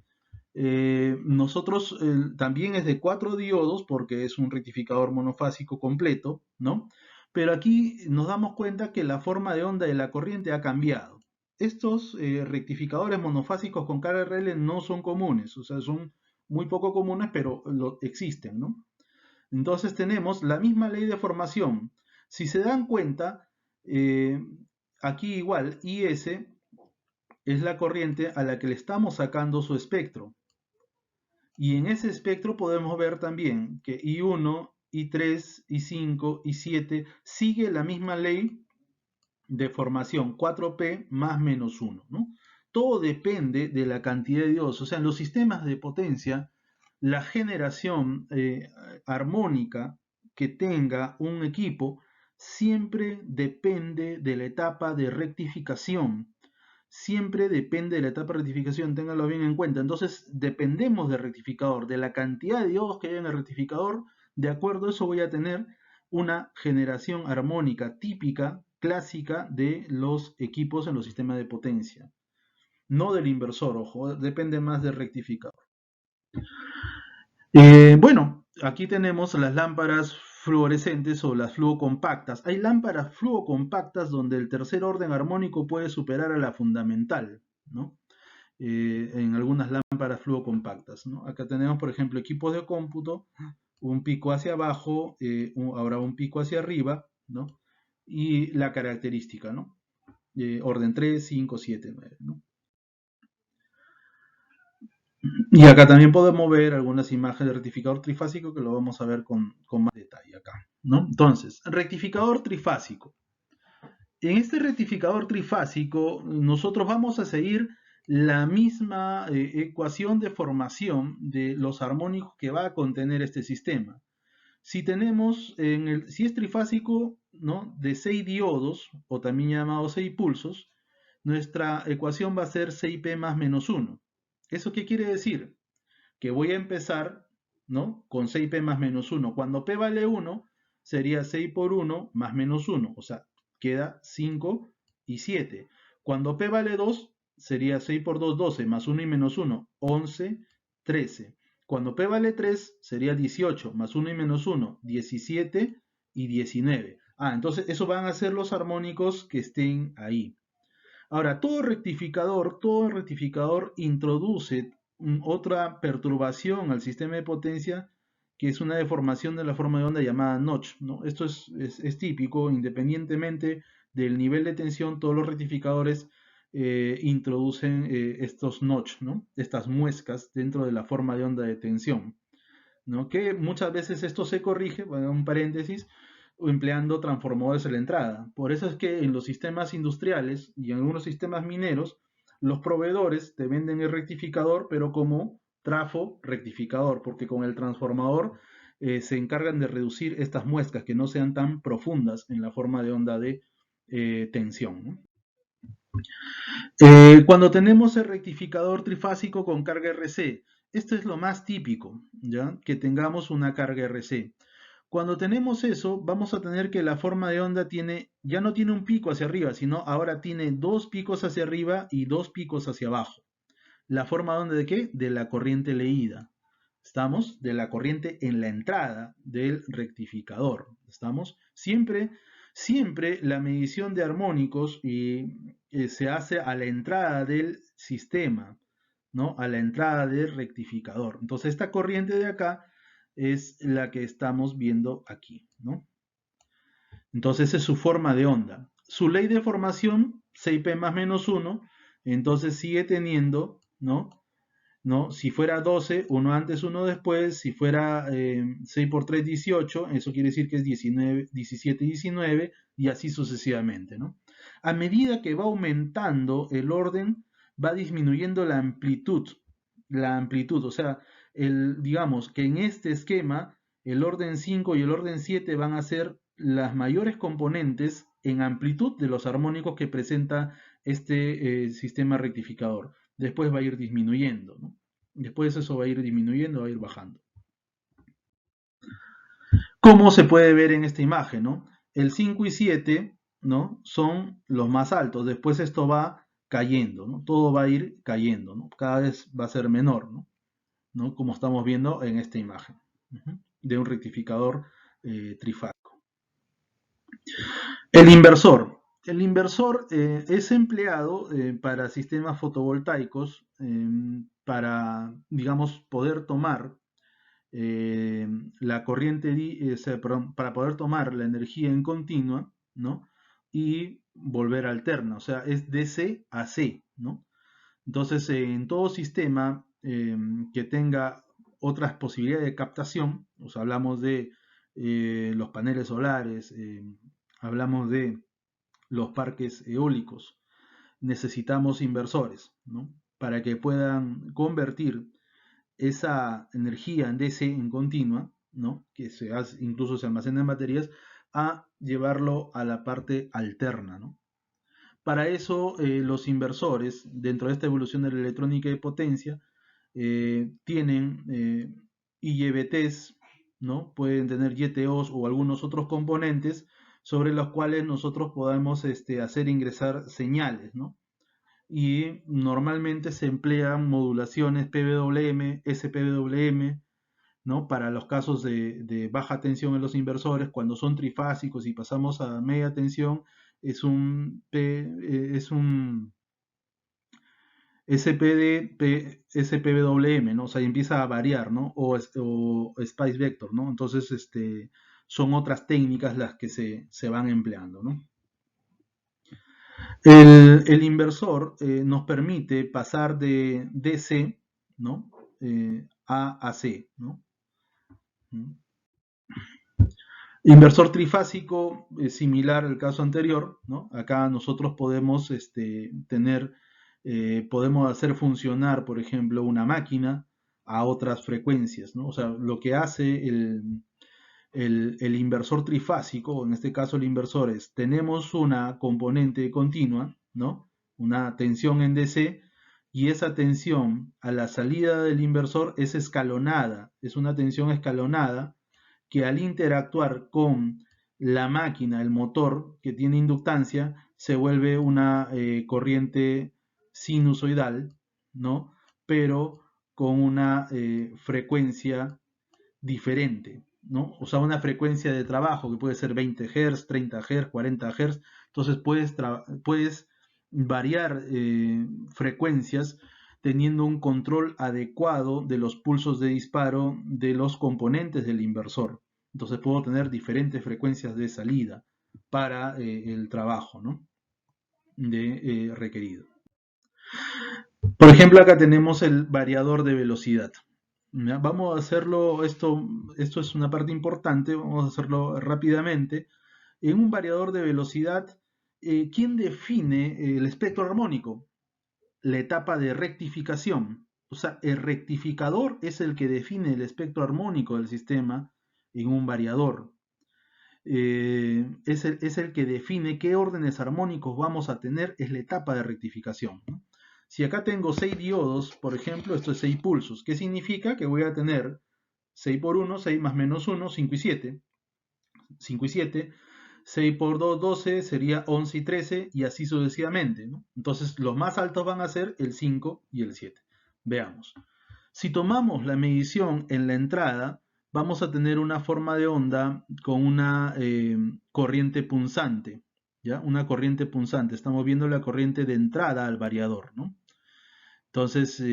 nosotros también es de 4 diodos porque es un rectificador monofásico completo, ¿no? Pero aquí nos damos cuenta que la forma de onda de la corriente ha cambiado. Estos rectificadores monofásicos con carga RL no son comunes, o sea, son muy poco comunes, pero existen, ¿no? Entonces tenemos la misma ley de formación. Si se dan cuenta, aquí igual IS es la corriente a la que le estamos sacando su espectro. Y en ese espectro podemos ver también que I1, I3, I5, I7 sigue la misma ley de formación, 4P más menos 1, ¿no? Todo depende de la cantidad de diodos. O sea, en los sistemas de potencia, la generación armónica que tenga un equipo siempre depende de la etapa de rectificación. Siempre depende de la etapa de rectificación, ténganlo bien en cuenta. Entonces, dependemos del rectificador, de la cantidad de diodos que hay en el rectificador. De acuerdo a eso voy a tener una generación armónica típica, clásica, de los equipos en los sistemas de potencia. No del inversor, ojo, depende más del rectificador. Bueno, aquí tenemos las lámparas fluorescentes o las fluocompactas. Hay lámparas fluocompactas donde el tercer orden armónico puede superar a la fundamental, ¿no? En algunas lámparas fluocompactas, ¿no? Acá tenemos, por ejemplo, equipos de cómputo, un pico hacia abajo, ahora un pico hacia arriba, ¿no? Y la característica, ¿no? Orden 3, 5, 7, 9, ¿no? Y acá también podemos ver algunas imágenes de rectificador trifásico que lo vamos a ver con más detalle acá, ¿no? Entonces, rectificador trifásico. En este rectificador trifásico nosotros vamos a seguir la misma ecuación de formación de los armónicos que va a contener este sistema. Si tenemos, si es trifásico, ¿no?, de 6 diodos, o también llamado 6 pulsos, nuestra ecuación va a ser 6P más menos 1. ¿Eso qué quiere decir? Que voy a empezar, ¿no?, con 6P más menos 1. Cuando P vale 1, sería 6 por 1 más menos 1, o sea, queda 5 y 7. Cuando P vale 2, sería 6 por 2, 12, más 1 y menos 1, 11, 13. Cuando P vale 3, sería 18, más 1 y menos 1, 17 y 19. Entonces esos van a ser los armónicos que estén ahí. Ahora, todo rectificador introduce otra perturbación al sistema de potencia, que es una deformación de la forma de onda llamada notch, ¿no? Esto es típico, independientemente del nivel de tensión, todos los rectificadores introducen estos notch, ¿no? Estas muescas dentro de la forma de onda de tensión, ¿no? Que muchas veces esto se corrige, bueno, un paréntesis, empleando transformadores en la entrada. Por eso es que en los sistemas industriales y en algunos sistemas mineros, los proveedores te venden el rectificador, pero como trafo rectificador, porque con el transformador se encargan de reducir estas muescas que no sean tan profundas en la forma de onda de tensión, ¿no? Cuando tenemos el rectificador trifásico con carga RC, esto es lo más típico, ¿ya? Que tengamos una carga RC. Cuando tenemos eso, vamos a tener que la forma de onda ya no tiene un pico hacia arriba, sino ahora tiene dos picos hacia arriba y dos picos hacia abajo. ¿La forma de onda de qué? De la corriente leída. ¿Estamos? De la corriente en la entrada del rectificador. ¿Estamos? Siempre la medición de armónicos se hace a la entrada del sistema, ¿no? A la entrada del rectificador. Entonces, esta corriente de acá es la que estamos viendo aquí, ¿no? Entonces, esa es su forma de onda. Su ley de formación, 6P más menos 1, entonces sigue teniendo, ¿no? ¿No? Si fuera 12, uno antes, uno después, si fuera 6 por 3, 18, eso quiere decir que es 19, 17, 19, y así sucesivamente, ¿no? A medida que va aumentando el orden, va disminuyendo la amplitud, o sea, digamos que en este esquema, el orden 5 y el orden 7 van a ser las mayores componentes en amplitud de los armónicos que presenta este sistema rectificador. Después va a ir disminuyendo, ¿no? Después eso va a ir disminuyendo, va a ir bajando. ¿Cómo se puede ver en esta imagen, no? El 5 y 7, ¿no? Son los más altos. Después esto va cayendo, ¿no? Todo va a ir cayendo, ¿no? Cada vez va a ser menor, ¿no? ¿No? Como estamos viendo en esta imagen, de un rectificador trifásico. El inversor. El inversor es empleado para sistemas fotovoltaicos para, digamos, poder tomar la corriente, para poder tomar la energía en continua, ¿no? Y volver alterna, o sea, es DC a C, ¿no? Entonces, en todo sistema que tenga otras posibilidades de captación, o sea, hablamos de los paneles solares, hablamos de los parques eólicos, necesitamos inversores, ¿no? Para que puedan convertir esa energía en DC en continua, ¿no? Que incluso se almacena en baterías, a llevarlo a la parte alterna, ¿no? Para eso, los inversores, dentro de esta evolución de la electrónica de potencia, tienen IGBTs, ¿no? Pueden tener YTOs o algunos otros componentes sobre los cuales nosotros podemos hacer ingresar señales, ¿no? Y normalmente se emplean modulaciones PWM, SPWM, ¿no? Para los casos de baja tensión en los inversores, cuando son trifásicos y pasamos a media tensión, es un SPWM, ¿no? O sea, empieza a variar, ¿no? O Spice Vector, ¿no? Entonces, son otras técnicas las que se van empleando, ¿no? El inversor nos permite pasar de DC, ¿no? A C, ¿no? Inversor trifásico es similar al caso anterior, ¿no? Acá nosotros podemos podemos hacer funcionar, por ejemplo, una máquina a otras frecuencias, ¿no? O sea, lo que hace el inversor trifásico, en este caso el inversor es, tenemos una componente continua, ¿no? Una tensión en DC, y esa tensión a la salida del inversor es escalonada, es una tensión escalonada que al interactuar con la máquina, el motor que tiene inductancia, se vuelve una corriente sinusoidal, ¿no? Pero con una frecuencia diferente, ¿no? O sea, una frecuencia de trabajo que puede ser 20 Hz, 30 Hz, 40 Hz. Entonces puedes variar frecuencias teniendo un control adecuado de los pulsos de disparo de los componentes del inversor. Entonces puedo tener diferentes frecuencias de salida para el trabajo, ¿no? Requerido. Por ejemplo, acá tenemos el variador de velocidad. ¿Ya? Vamos a hacerlo, esto es una parte importante, vamos a hacerlo rápidamente. En un variador de velocidad, ¿quién define el espectro armónico? La etapa de rectificación. O sea, el rectificador es el que define el espectro armónico del sistema en un variador. Es el que define qué órdenes armónicos vamos a tener, es la etapa de rectificación, ¿no? Si acá tengo 6 diodos, por ejemplo, esto es 6 pulsos. ¿Qué significa? Que voy a tener 6 por 1, 6 más menos 1, 5 y 7. 5 y 7. 6 por 2, 12, sería 11 y 13, y así sucesivamente, ¿no? Entonces, los más altos van a ser el 5 y el 7. Veamos. Si tomamos la medición en la entrada, vamos a tener una forma de onda con una corriente punzante, ¿ya? Una corriente punzante. Estamos viendo la corriente de entrada al variador, ¿no? Entonces,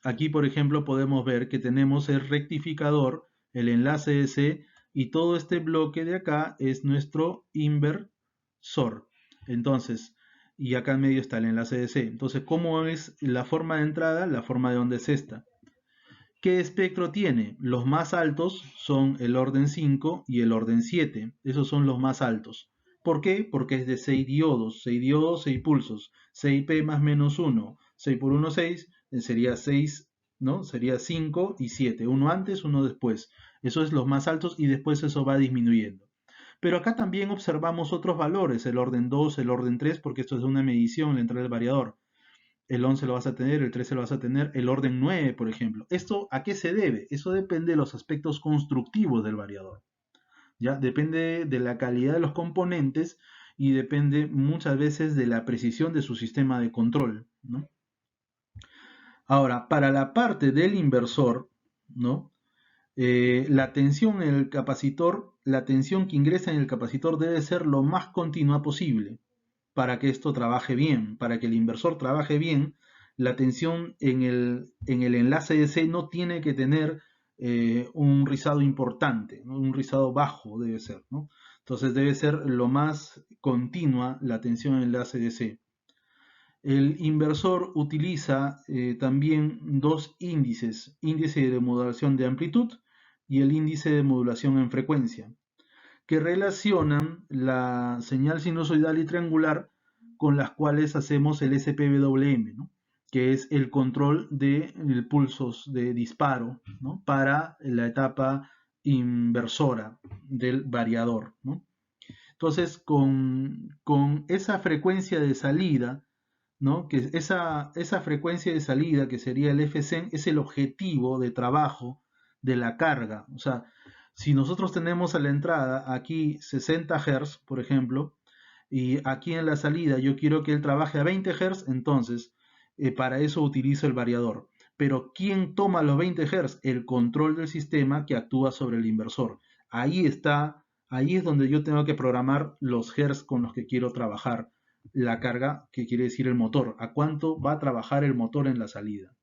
aquí, por ejemplo, podemos ver que tenemos el rectificador, el enlace DC, y todo este bloque de acá es nuestro inversor. Entonces, y acá en medio está el enlace DC. Entonces, ¿cómo es la forma de entrada? La forma de onda es esta. ¿Qué espectro tiene? Los más altos son el orden 5 y el orden 7. Esos son los más altos. ¿Por qué? Porque es de 6 diodos. 6 diodos, 6 pulsos. 6P más menos 1. 6 por 1, 6. Sería 6, ¿no? Sería 5 y 7. Uno antes, uno después. Eso es los más altos y después eso va disminuyendo. Pero acá también observamos otros valores. El orden 2, el orden 3, porque esto es una medición, la entrada del variador. El 11 lo vas a tener, el 13 lo vas a tener, el orden 9, por ejemplo. ¿Esto a qué se debe? Eso depende de los aspectos constructivos del variador. ¿Ya? Depende de la calidad de los componentes y depende muchas veces de la precisión de su sistema de control, ¿no? Ahora, para la parte del inversor, ¿no? La tensión en el capacitor, la tensión que ingresa en el capacitor debe ser lo más continua posible para que esto trabaje bien, para que el inversor trabaje bien. La tensión en el enlace DC no tiene que tener un rizado importante, ¿no? Un rizado bajo debe ser, ¿no? Entonces debe ser lo más continua la tensión en el enlace DC. El inversor utiliza también dos índices, índice de modulación de amplitud y el índice de modulación en frecuencia, que relacionan la señal sinusoidal y triangular con las cuales hacemos el SPWM, ¿no? Que es el control de pulsos de disparo, ¿no? Para la etapa inversora del variador, ¿no? Entonces, con esa frecuencia de salida, ¿no? Que esa frecuencia de salida, que sería el Fsen, es el objetivo de trabajo de la carga. O sea, si nosotros tenemos a la entrada aquí 60 Hz, por ejemplo, y aquí en la salida yo quiero que él trabaje a 20 Hz, entonces para eso utilizo el variador. Pero ¿quién toma los 20 Hz? El control del sistema que actúa sobre el inversor. Ahí está, ahí es donde yo tengo que programar los Hz con los que quiero trabajar la carga, que quiere decir el motor, a cuánto va a trabajar el motor en la salida.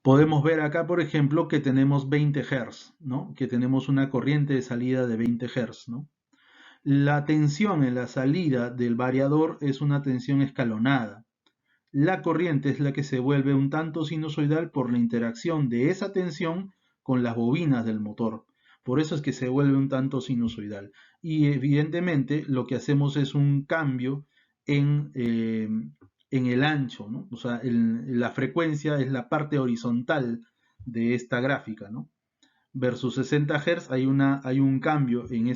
Podemos ver acá, por ejemplo, que tenemos 20 Hz, ¿no? Que tenemos una corriente de salida de 20 Hz, ¿no? La tensión en la salida del variador es una tensión escalonada. La corriente es la que se vuelve un tanto sinusoidal por la interacción de esa tensión con las bobinas del motor. Por eso es que se vuelve un tanto sinusoidal. Y evidentemente lo que hacemos es un cambio en el ancho, ¿no? O sea, la frecuencia es la parte horizontal de esta gráfica, ¿no? Versus 60 Hz hay un cambio en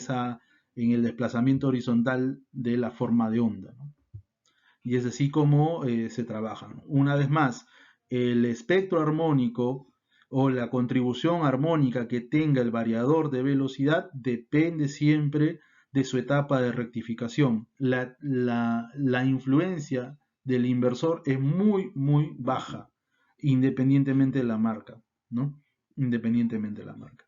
el desplazamiento horizontal de la forma de onda, ¿no? Y es así como se trabajan. Una vez más, el espectro armónico o la contribución armónica que tenga el variador de velocidad depende siempre de su etapa de rectificación. La influencia del inversor es muy, muy baja, independientemente de la marca, ¿no? Independientemente de la marca.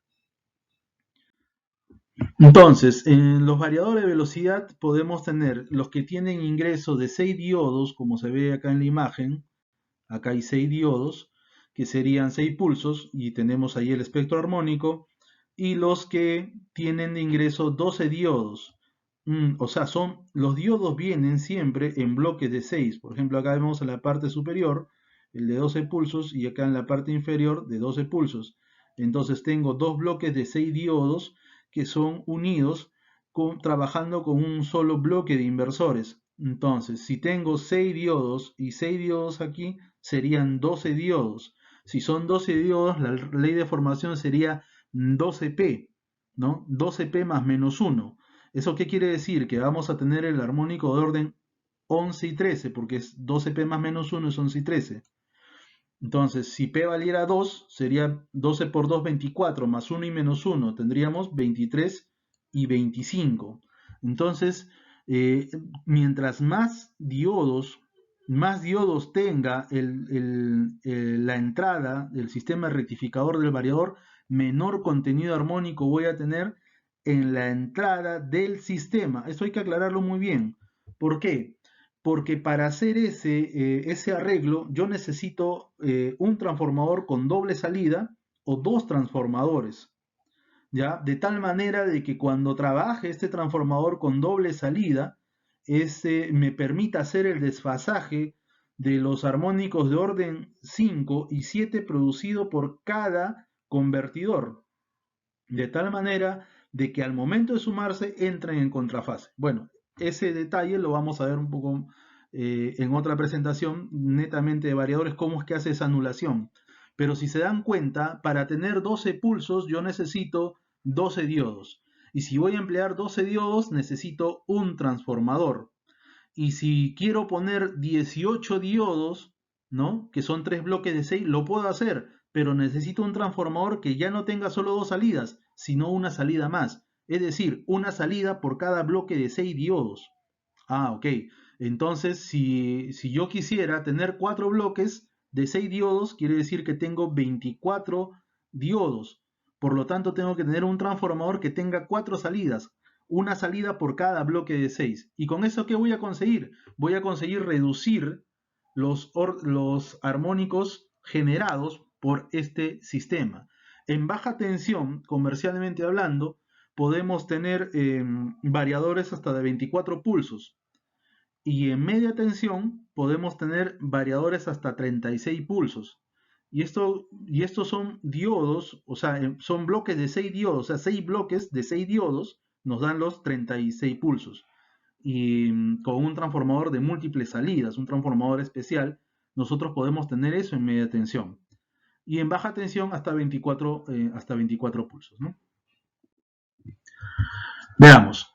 Entonces, en los variadores de velocidad podemos tener los que tienen ingreso de 6 diodos, como se ve acá en la imagen. Acá hay 6 diodos, que serían 6 pulsos, y tenemos ahí el espectro armónico, y los que tienen de ingreso 12 diodos. O sea, los diodos vienen siempre en bloques de 6. Por ejemplo, acá vemos en la parte superior el de 12 pulsos y acá en la parte inferior de 12 pulsos. Entonces tengo dos bloques de 6 diodos que son unidos trabajando con un solo bloque de inversores. Entonces, si tengo 6 diodos y 6 diodos aquí, serían 12 diodos. Si son 12 diodos, la ley de formación sería 12P, ¿no? 12P más menos 1. ¿Eso qué quiere decir? Que vamos a tener el armónico de orden 11 y 13, porque es 12P más menos 1 es 11 y 13. Entonces, si P valiera 2, sería 12 por 2, 24, más 1 y menos 1, tendríamos 23 y 25. Entonces, eh, mientras más diodos tenga la entrada del sistema rectificador del variador, menor contenido armónico voy a tener en la entrada del sistema. Esto hay que aclararlo muy bien. ¿Por qué? Porque para hacer ese arreglo yo necesito un transformador con doble salida o dos transformadores, ¿ya? De tal manera de que cuando trabaje este transformador con doble salida, me permita hacer el desfasaje de los armónicos de orden 5 y 7 producido por cada convertidor, de tal manera de que al momento de sumarse entren en contrafase. Bueno, ese detalle lo vamos a ver un poco en otra presentación netamente de variadores, cómo es que hace esa anulación. Pero si se dan cuenta, para tener 12 pulsos yo necesito 12 diodos. Y si voy a emplear 12 diodos, necesito un transformador. Y si quiero poner 18 diodos, ¿no? Que son tres bloques de 6, lo puedo hacer, pero necesito un transformador que ya no tenga solo dos salidas, sino una salida más. Es decir, una salida por cada bloque de 6 diodos. Ah, ok. Entonces, si yo quisiera tener cuatro bloques de 6 diodos, quiere decir que tengo 24 diodos. Por lo tanto, tengo que tener un transformador que tenga cuatro salidas, una salida por cada bloque de 6. ¿Y con eso qué voy a conseguir? Voy a conseguir reducir los armónicos generados por este sistema. En baja tensión, comercialmente hablando, podemos tener variadores hasta de 24 pulsos. Y en media tensión podemos tener variadores hasta 36 pulsos. Y estos son diodos, o sea, son bloques de 6 diodos, o sea, 6 bloques de 6 diodos nos dan los 36 pulsos. Y con un transformador de múltiples salidas, un transformador especial, nosotros podemos tener eso en media tensión. Y en baja tensión hasta 24 pulsos, ¿no? Veamos.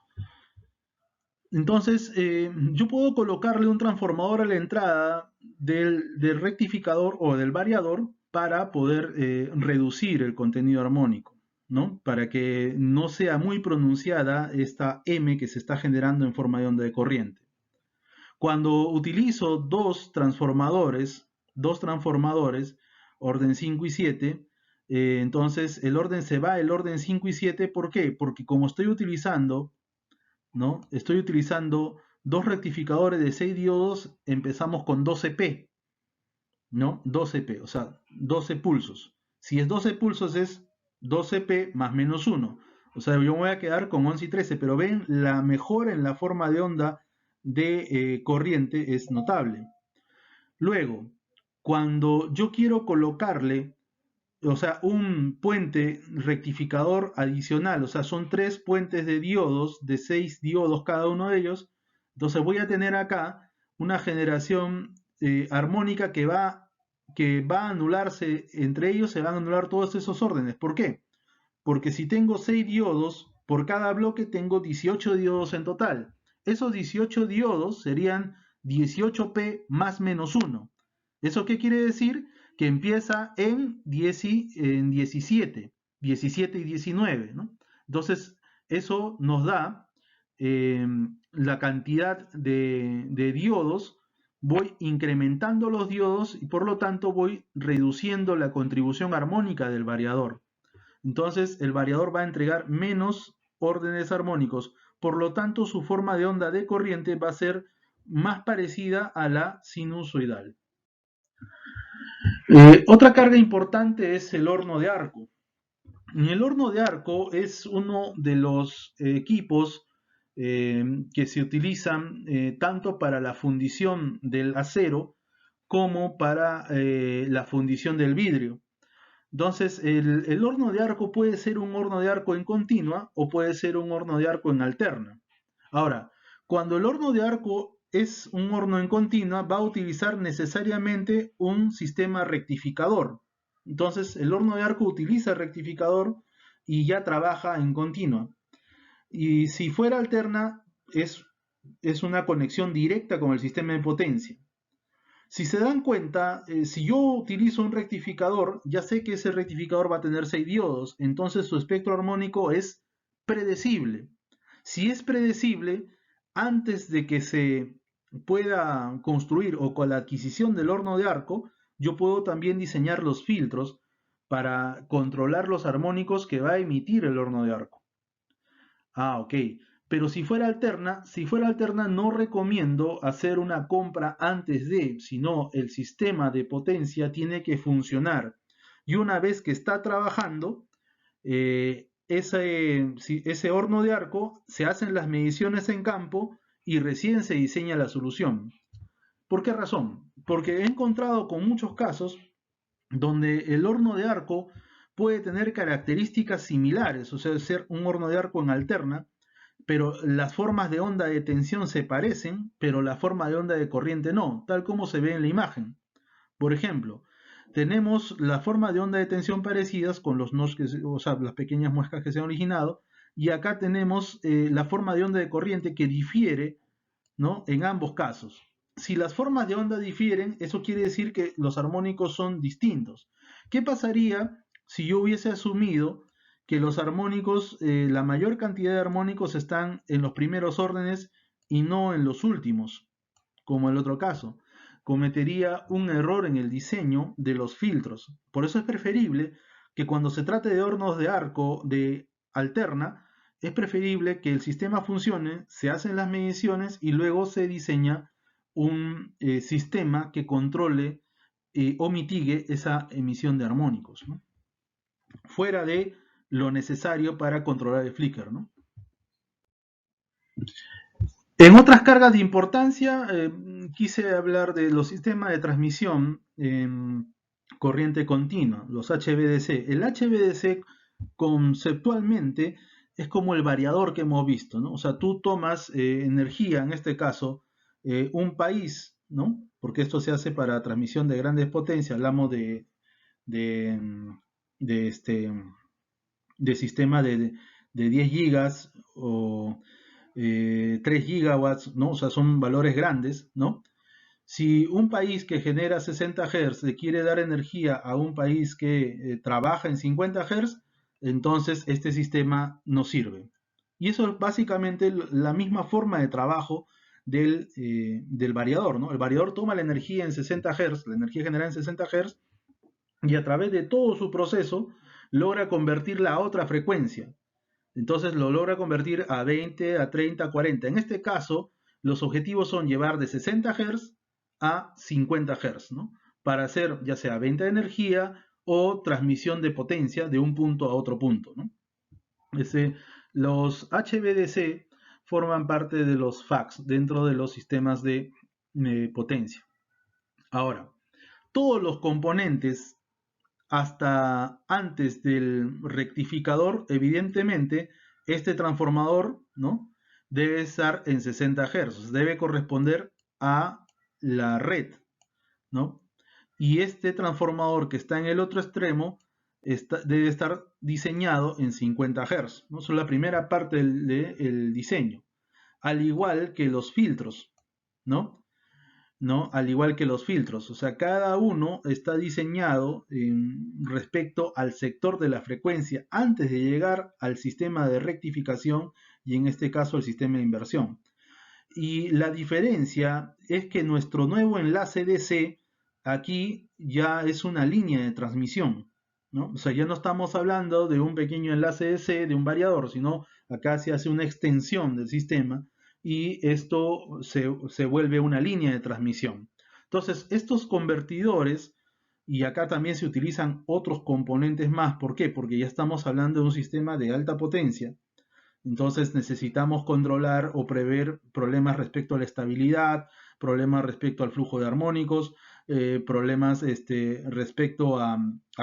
Entonces, yo puedo colocarle un transformador a la entrada del rectificador o del variador para poder reducir el contenido armónico, ¿no? Para que no sea muy pronunciada esta M que se está generando en forma de onda de corriente. Cuando utilizo dos transformadores, orden 5 y 7, entonces el orden se va, el orden 5 y 7, ¿por qué? Porque como estoy utilizando, ¿no? Estoy utilizando dos rectificadores de 6 diodos, empezamos con 12P, ¿no? 12P, o sea, 12 pulsos. Si es 12 pulsos es 12P más menos 1. O sea, yo me voy a quedar con 11 y 13, pero ven, la mejora en la forma de onda de corriente es notable. Luego, cuando yo quiero colocarle, o sea, un puente rectificador adicional, o sea, son tres puentes de diodos, de 6 diodos cada uno de ellos, entonces voy a tener acá una generación armónica que va a anularse, entre ellos se van a anular todos esos órdenes. ¿Por qué? Porque si tengo 6 diodos, por cada bloque tengo 18 diodos en total. Esos 18 diodos serían 18P más menos 1. ¿Eso qué quiere decir? Que empieza en 17, 17 y 19, ¿no? Entonces, eso nos da eh, la cantidad de diodos. Voy incrementando los diodos y por lo tanto voy reduciendo la contribución armónica del variador. Entonces el variador va a entregar menos órdenes armónicos. Por lo tanto, su forma de onda de corriente va a ser más parecida a la sinusoidal. Otra carga importante es el horno de arco. El horno de arco es uno de los equipos que se utilizan tanto para la fundición del acero como para la fundición del vidrio. Entonces, el horno de arco puede ser un horno de arco en continua o puede ser un horno de arco en alterna. Ahora, cuando el horno de arco es un horno en continua, va a utilizar necesariamente un sistema rectificador. Entonces, el horno de arco utiliza rectificador y ya trabaja en continua. Y si fuera alterna, es una conexión directa con el sistema de potencia. Si se dan cuenta, si yo utilizo un rectificador, ya sé que ese rectificador va a tener 6 diodos, entonces su espectro armónico es predecible. Si es predecible, antes de que se pueda construir o con la adquisición del horno de arco, yo puedo también diseñar los filtros para controlar los armónicos que va a emitir el horno de arco. Ah, ok. Pero si fuera alterna, no recomiendo hacer una compra antes de, sino el sistema de potencia tiene que funcionar. Y una vez que está trabajando, ese horno de arco se hacen las mediciones en campo y recién se diseña la solución. ¿Por qué razón? Porque he encontrado con muchos casos donde el horno de arco puede tener características similares, o sea, ser un horno de arco en alterna, pero las formas de onda de tensión se parecen, pero la forma de onda de corriente no, tal como se ve en la imagen. Por ejemplo, tenemos la forma de onda de tensión parecidas con los notch, o sea, las pequeñas muescas que se han originado, y acá tenemos la forma de onda de corriente que difiere, ¿no?, en ambos casos. Si las formas de onda difieren, eso quiere decir que los armónicos son distintos. ¿Qué pasaría si yo hubiese asumido que los armónicos, la mayor cantidad de armónicos están en los primeros órdenes y no en los últimos, como el otro caso? Cometería un error en el diseño de los filtros. Por eso es preferible que cuando se trate de hornos de arco de alterna, es preferible que el sistema funcione, se hacen las mediciones y luego se diseña un sistema que controle o mitigue esa emisión de armónicos, ¿no?, fuera de lo necesario para controlar el flicker, ¿no? En otras cargas de importancia, quise hablar de los sistemas de transmisión en corriente continua, los HVDC. El HVDC conceptualmente es como el variador que hemos visto, ¿no? O sea, tú tomas energía, en este caso, un país, ¿no? Porque esto se hace para transmisión de grandes potencias, hablamos de, de este, de sistema de 10 gigas o 3 gigawatts, ¿no? O sea, son valores grandes, ¿no? Si un país que genera 60 Hz le quiere dar energía a un país que trabaja en 50 Hz, entonces este sistema no sirve. Y eso es básicamente la misma forma de trabajo del variador, ¿no? El variador toma la energía en 60 Hz, la energía generada en 60 Hz, y a través de todo su proceso logra convertirla a otra frecuencia. Entonces lo logra convertir a 20, a 30, a 40. En este caso, los objetivos son llevar de 60 Hz a 50 Hz, ¿no?, para hacer ya sea venta de energía o transmisión de potencia de un punto a otro punto, ¿no? Los HVDC forman parte de los FACS dentro de los sistemas de potencia. Ahora, todos los componentes hasta antes del rectificador, evidentemente, este transformador, ¿no?, debe estar en 60 Hz, debe corresponder a la red, ¿no? Y este transformador que está en el otro extremo debe estar diseñado en 50 Hz, ¿no? Eso es la primera parte del diseño. Al igual que los filtros, ¿no? ¿No? Al igual que los filtros. O sea, cada uno está diseñado respecto al sector de la frecuencia antes de llegar al sistema de rectificación y en este caso el sistema de inversión. Y la diferencia es que nuestro nuevo enlace DC aquí ya es una línea de transmisión, ¿no? O sea, ya no estamos hablando de un pequeño enlace DC, de un variador, sino acá se hace una extensión del sistema y esto se vuelve una línea de transmisión. Entonces, estos convertidores, y acá también se utilizan otros componentes más, ¿por qué? Porque ya estamos hablando de un sistema de alta potencia, entonces necesitamos controlar o prever problemas respecto a la estabilidad, problemas respecto al flujo de armónicos, problemas respecto a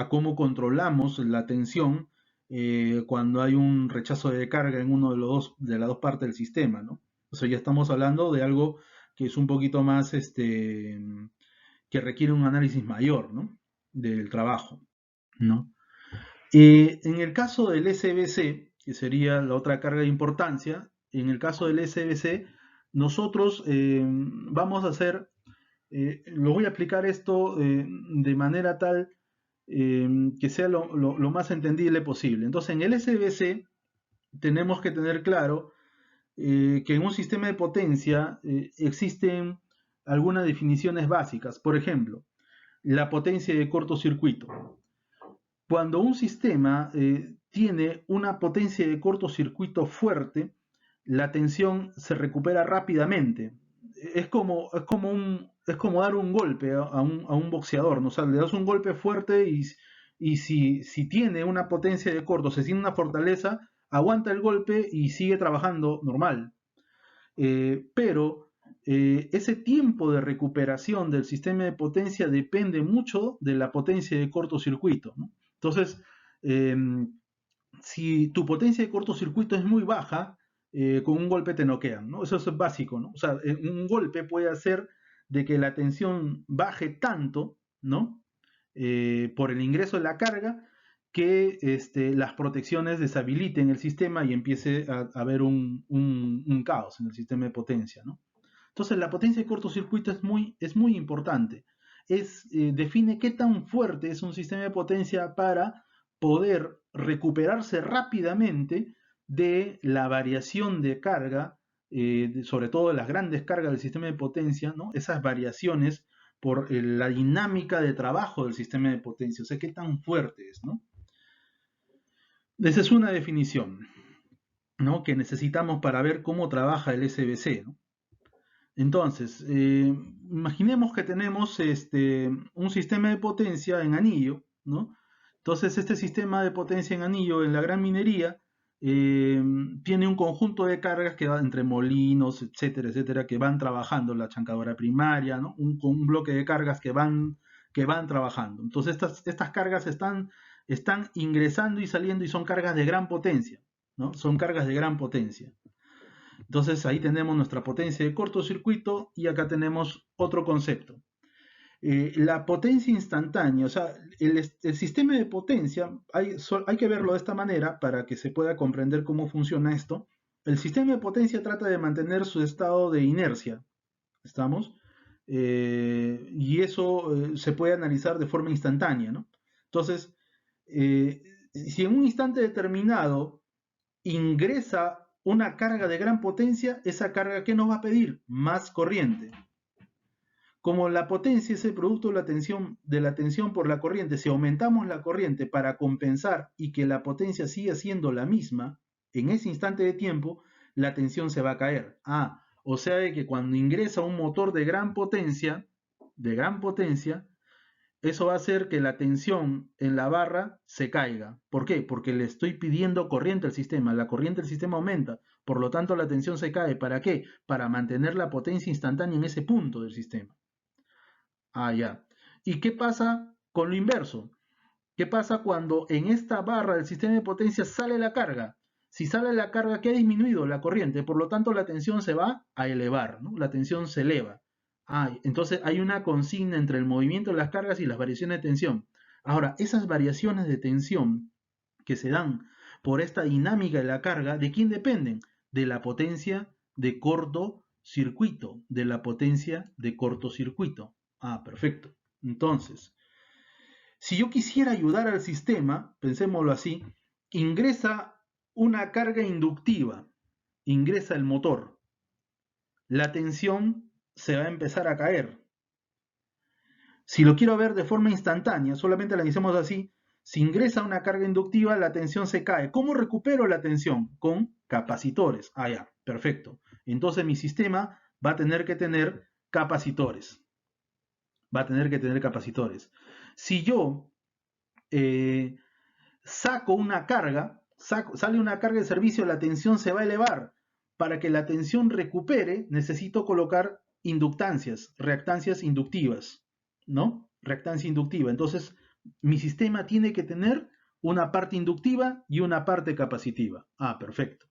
cómo controlamos la tensión cuando hay un rechazo de carga en uno de las dos partes del sistema, ¿no? O sea, ya estamos hablando de algo que es un poquito más, que requiere un análisis mayor, ¿no? Del trabajo, ¿no? En el caso del SBC, que sería la otra carga de importancia, en el caso del SBC, nosotros vamos a hacer, lo voy a explicar esto de manera tal que sea lo más entendible posible. Entonces, en el SBC tenemos que tener claro que en un sistema de potencia existen algunas definiciones básicas. Por ejemplo, la potencia de cortocircuito. Cuando un sistema tiene una potencia de cortocircuito fuerte, la tensión se recupera rápidamente. Es como dar un golpe a un boxeador, ¿no? O sea, le das un golpe fuerte y si tiene una potencia de corto, se tiene una fortaleza, aguanta el golpe y sigue trabajando normal. Pero ese tiempo de recuperación del sistema de potencia depende mucho de la potencia de cortocircuito, ¿no? Entonces, eh, si tu potencia de cortocircuito es muy baja, con un golpe te noquean, ¿no? Eso es básico, ¿no? O sea, un golpe puede hacer de que la tensión baje tanto, ¿no? Por el ingreso de la carga, que las protecciones deshabiliten el sistema y empiece a haber un caos en el sistema de potencia, ¿no? Entonces, la potencia de cortocircuito es muy importante. Define qué tan fuerte es un sistema de potencia para poder recuperarse rápidamente de la variación de carga, sobre todo de las grandes cargas del sistema de potencia, ¿no? Esas variaciones por la dinámica de trabajo del sistema de potencia, o sea, qué tan fuerte es, ¿no? Esa es una definición, ¿no? Que necesitamos para ver cómo trabaja el SBC, ¿no? Entonces, imaginemos que tenemos un sistema de potencia en anillo, ¿no? Entonces, este sistema de potencia en anillo en la gran minería eh, tiene un conjunto de cargas que va entre molinos, etcétera, etcétera, que van trabajando, la chancadora primaria, ¿no? Un bloque de cargas que van trabajando. Entonces, estas cargas están ingresando y saliendo y son cargas de gran potencia, ¿no? Son cargas de gran potencia. Entonces ahí tenemos nuestra potencia de cortocircuito y acá tenemos otro concepto. La potencia instantánea, o sea, el sistema de potencia, hay que verlo de esta manera para que se pueda comprender cómo funciona esto. El sistema de potencia trata de mantener su estado de inercia, ¿estamos? Y eso se puede analizar de forma instantánea, ¿no? Entonces, si en un instante determinado ingresa una carga de gran potencia, esa carga ¿qué nos va a pedir? Más corriente. Como la potencia es el producto de la tensión por la corriente, si aumentamos la corriente para compensar y que la potencia siga siendo la misma, en ese instante de tiempo, la tensión se va a caer. O sea que cuando ingresa un motor de gran potencia, eso va a hacer que la tensión en la barra se caiga. ¿Por qué? Porque le estoy pidiendo corriente al sistema. La corriente del sistema aumenta. Por lo tanto, la tensión se cae. ¿Para qué? Para mantener la potencia instantánea en ese punto del sistema. Ya. ¿Y qué pasa con lo inverso? ¿Qué pasa cuando en esta barra del sistema de potencia sale la carga? Si sale la carga, ¿qué ha disminuido? La corriente. Por lo tanto, la tensión se va a elevar, ¿no? La tensión se eleva. Entonces hay una consigna entre el movimiento de las cargas y las variaciones de tensión. Ahora, esas variaciones de tensión que se dan por esta dinámica de la carga, ¿de quién dependen? De la potencia de cortocircuito, de la potencia de cortocircuito. Perfecto. Entonces, si yo quisiera ayudar al sistema, pensémoslo así, ingresa una carga inductiva, ingresa el motor, la tensión se va a empezar a caer. Si lo quiero ver de forma instantánea, solamente la analicemos así, Si ingresa una carga inductiva, la tensión se cae. ¿Cómo recupero la tensión? Con capacitores. Ah, ya, perfecto. Entonces mi sistema va a tener que tener capacitores. Va a tener que tener capacitores. Si yo saco una carga, sale una carga de servicio, la tensión se va a elevar. Para que la tensión recupere, necesito colocar inductancias, reactancias inductivas, ¿no? Reactancia inductiva. Entonces, mi sistema tiene que tener una parte inductiva y una parte capacitiva. Ah, perfecto.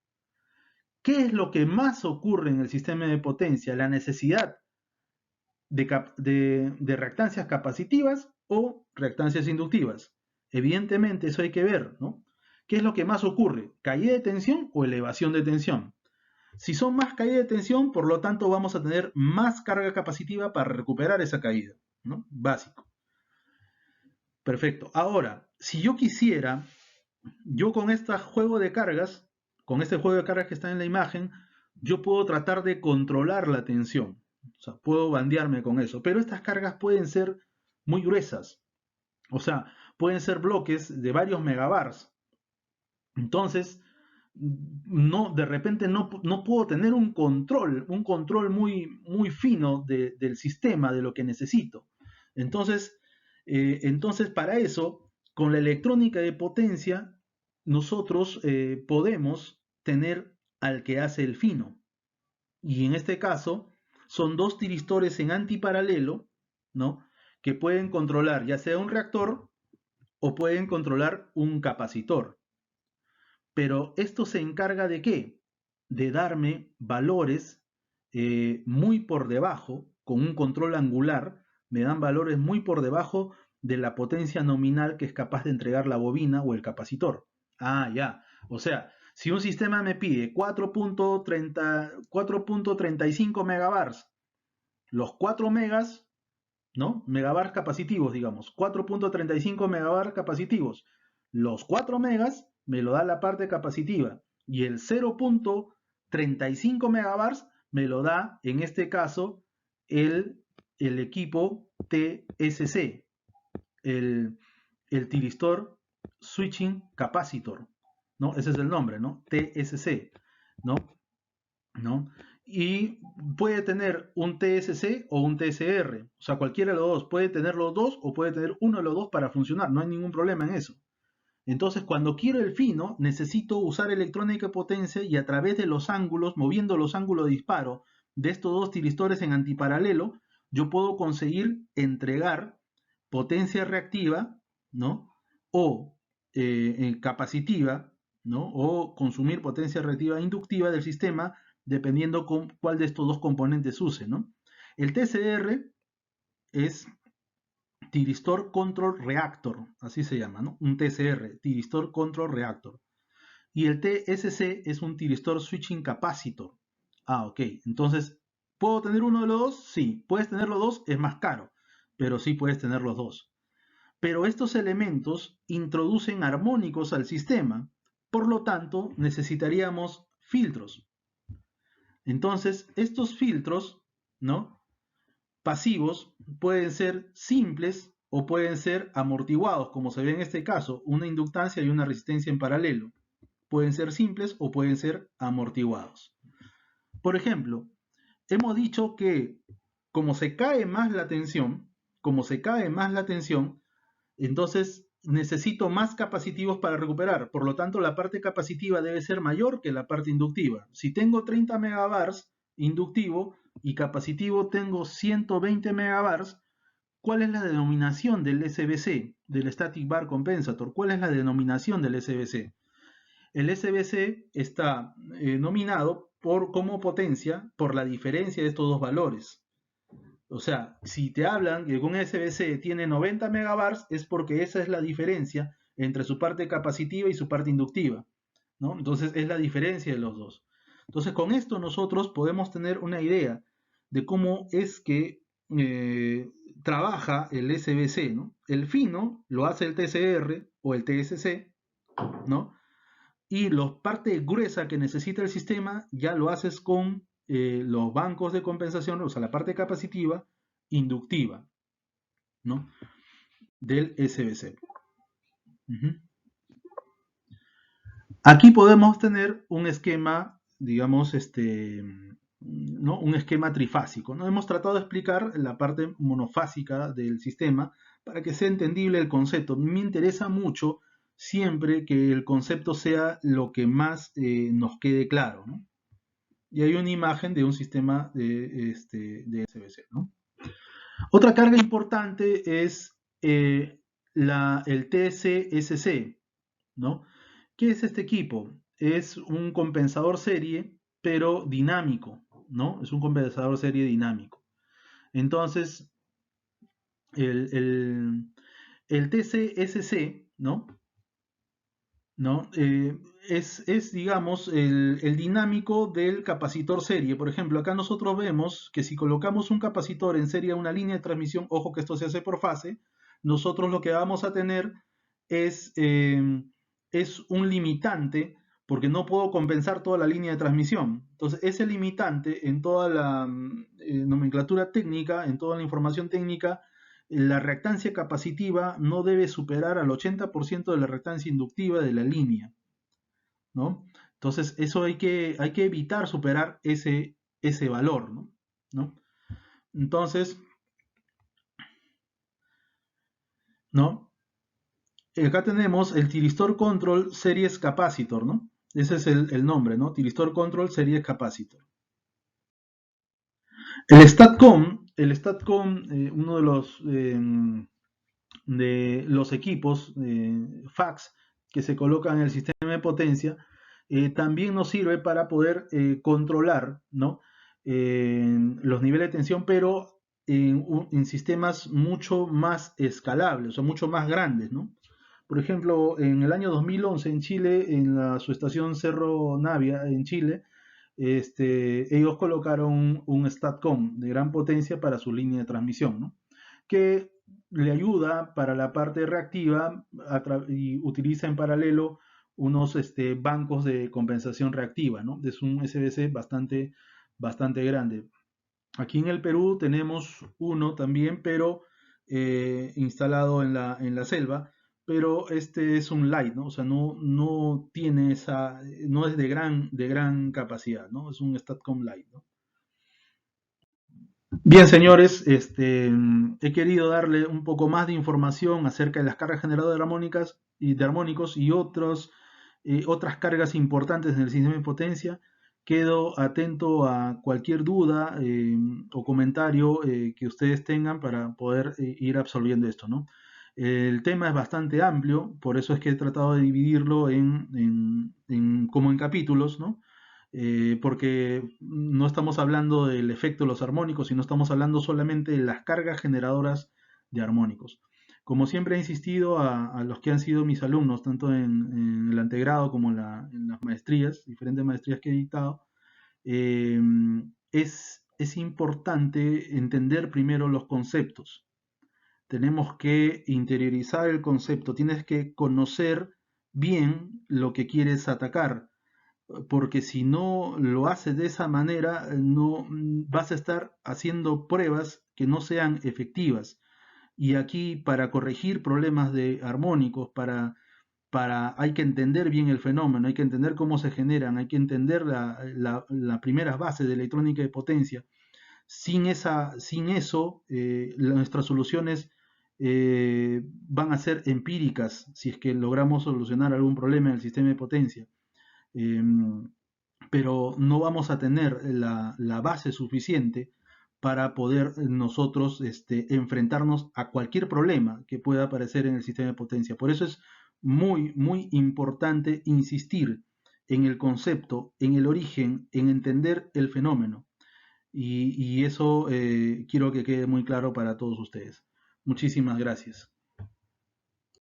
¿Qué es lo que más ocurre en el sistema de potencia? La necesidad de reactancias capacitivas o reactancias inductivas. Evidentemente eso hay que ver, ¿no? ¿Qué es lo que más ocurre? ¿Caída de tensión o elevación de tensión? Si son más caída de tensión, por lo tanto vamos a tener más carga capacitiva para recuperar esa caída, ¿no? Básico. Perfecto. Ahora, si yo quisiera, yo con este juego de cargas, con este juego de cargas que está en la imagen, yo puedo tratar de controlar la tensión. O sea, puedo bandearme con eso. Pero estas cargas pueden ser muy gruesas. O sea, pueden ser bloques de varios megabars. Entonces, no, de repente no puedo tener un control muy fino del sistema, de lo que necesito. Entonces, para eso, con la electrónica de potencia, nosotros podemos tener al que hace el fino. Y en este caso, son dos tiristores en antiparalelo, ¿no? Que pueden controlar ya sea un reactor o pueden controlar un capacitor. Pero esto se encarga de qué? De darme valores muy por debajo, con un control angular, me dan valores muy por debajo de la potencia nominal que es capaz de entregar la bobina o el capacitor. Ah, ya. O sea, si un sistema me pide 4.35 megabars, los 4 megas, ¿no? Megabars capacitivos, digamos, 4.35 megabars capacitivos. Los 4 megas me lo da la parte capacitiva y el 0.35 megabars me lo da, en este caso, el equipo TSC, el Tiristor Switching Capacitor, ¿no? Ese es el nombre, ¿no? TSC, ¿no? ¿No? Y puede tener un TSC o un TSR, o sea, cualquiera de los dos, puede tener los dos o puede tener uno de los dos para funcionar, no hay ningún problema en eso. Entonces, cuando quiero el fino, necesito usar electrónica de potencia y a través de los ángulos, moviendo los ángulos de disparo de estos dos tiristores en antiparalelo, yo puedo conseguir entregar potencia reactiva, ¿no? O capacitiva, ¿no? O consumir potencia reactiva inductiva del sistema, dependiendo con cuál de estos dos componentes use, ¿no? El TCR es Tiristor Control Reactor, así se llama, ¿no? Un TCR, Tiristor Control Reactor. Y el TSC es un Tiristor Switching Capacitor. Ah, ok. Entonces, ¿puedo tener uno de los dos? Sí. ¿Puedes tener los dos? Es más caro, pero sí puedes tener los dos. Pero estos elementos introducen armónicos al sistema, por lo tanto necesitaríamos filtros. Entonces, estos filtros, ¿no? Pasivos pueden ser simples o pueden ser amortiguados, como se ve en este caso, una inductancia y una resistencia en paralelo. Pueden ser simples o pueden ser amortiguados. Por ejemplo, hemos dicho que como se cae más la tensión, entonces necesito más capacitivos para recuperar. Por lo tanto, la parte capacitiva debe ser mayor que la parte inductiva. Si tengo 30 megabars inductivo y capacitivo tengo 120 megabars, ¿cuál es la denominación del SBC, del Static Bar Compensator? ¿Cuál es la denominación del SBC? El SBC está nominado como potencia por la diferencia de estos dos valores. O sea, si te hablan que un SBC tiene 90 megabars, es porque esa es la diferencia entre su parte capacitiva y su parte inductiva, ¿no? Entonces es la diferencia de los dos. Entonces con esto nosotros podemos tener una idea de cómo es que trabaja el SBC, ¿no? El fino lo hace el TCR o el TSC, ¿no? Y la parte gruesa que necesita el sistema ya lo haces con los bancos de compensación, o sea, la parte capacitiva inductiva, ¿no? Del SBC. Ujú. Aquí podemos tener un esquema, digamos, ¿no? Un esquema trifásico, ¿no? Hemos tratado de explicar la parte monofásica del sistema para que sea entendible el concepto. Me interesa mucho siempre que el concepto sea lo que más nos quede claro, ¿no? Y hay una imagen de un sistema de SBC, ¿no? Otra carga importante es el TSSC, ¿no? ¿Qué es este equipo? Es un compensador serie, pero dinámico, ¿no? Es un compensador serie dinámico. Entonces, el, el, el TCSC, ¿no? ¿No? Digamos, el dinámico del capacitor serie. Por ejemplo, acá nosotros vemos que si colocamos un capacitor en serie a una línea de transmisión, ojo que esto se hace por fase, nosotros lo que vamos a tener es, eh, es un limitante, porque no puedo compensar toda la línea de transmisión. Entonces, ese limitante en toda la nomenclatura técnica, en toda la información técnica, la reactancia capacitiva no debe superar al 80% de la reactancia inductiva de la línea, ¿no? Entonces, eso hay que evitar superar ese valor, ¿no? ¿No? Entonces, ¿no? Acá tenemos el Thyristor Control Series Capacitor, ¿no? Ese es el nombre, ¿no? Thyristor Control Series Capacitor. El StatCom, uno de los equipos fax que se colocan en el sistema de potencia, también nos sirve para poder controlar, ¿no? Los niveles de tensión, pero en sistemas mucho más escalables, o mucho más grandes, ¿no? Por ejemplo, en el año 2011 en Chile, en la subestación Cerro Navia, en Chile, ellos colocaron un StatCom de gran potencia para su línea de transmisión, ¿no? Que le ayuda para la parte reactiva y utiliza en paralelo unos bancos de compensación reactiva, ¿no? Es un SBC bastante grande. Aquí en el Perú tenemos uno también, pero instalado en la selva, pero este es un light, ¿no? O sea, no tiene no es de gran capacidad, ¿no? Es un StatCom light, ¿no? Bien, señores, he querido darle un poco más de información acerca de las cargas generadoras de armónicos y otras cargas importantes en el sistema de potencia. Quedo atento a cualquier duda o comentario que ustedes tengan para poder ir absolviendo esto, ¿no? El tema es bastante amplio, por eso es que he tratado de dividirlo como en capítulos, ¿no? Porque no estamos hablando del efecto de los armónicos, sino estamos hablando solamente de las cargas generadoras de armónicos. Como siempre he insistido a los que han sido mis alumnos, tanto en el antegrado como en las maestrías, diferentes maestrías que he dictado, eh, es importante entender primero los conceptos. Tenemos que interiorizar el concepto, tienes que conocer bien lo que quieres atacar, porque si no lo haces de esa manera, no vas a estar haciendo pruebas que no sean efectivas. Y aquí para corregir problemas de armónicos, hay que entender bien el fenómeno, hay que entender cómo se generan, hay que entender la primera base de electrónica de potencia. Sin eso, nuestras soluciones van a ser empíricas si es que logramos solucionar algún problema en el sistema de potencia. Em, pero no vamos a tener la base suficiente para poder nosotros enfrentarnos a cualquier problema que pueda aparecer en el sistema de potencia. Por eso es muy importante insistir en el concepto, en el origen, en entender el fenómeno. Y eso quiero que quede muy claro para todos ustedes. Muchísimas gracias.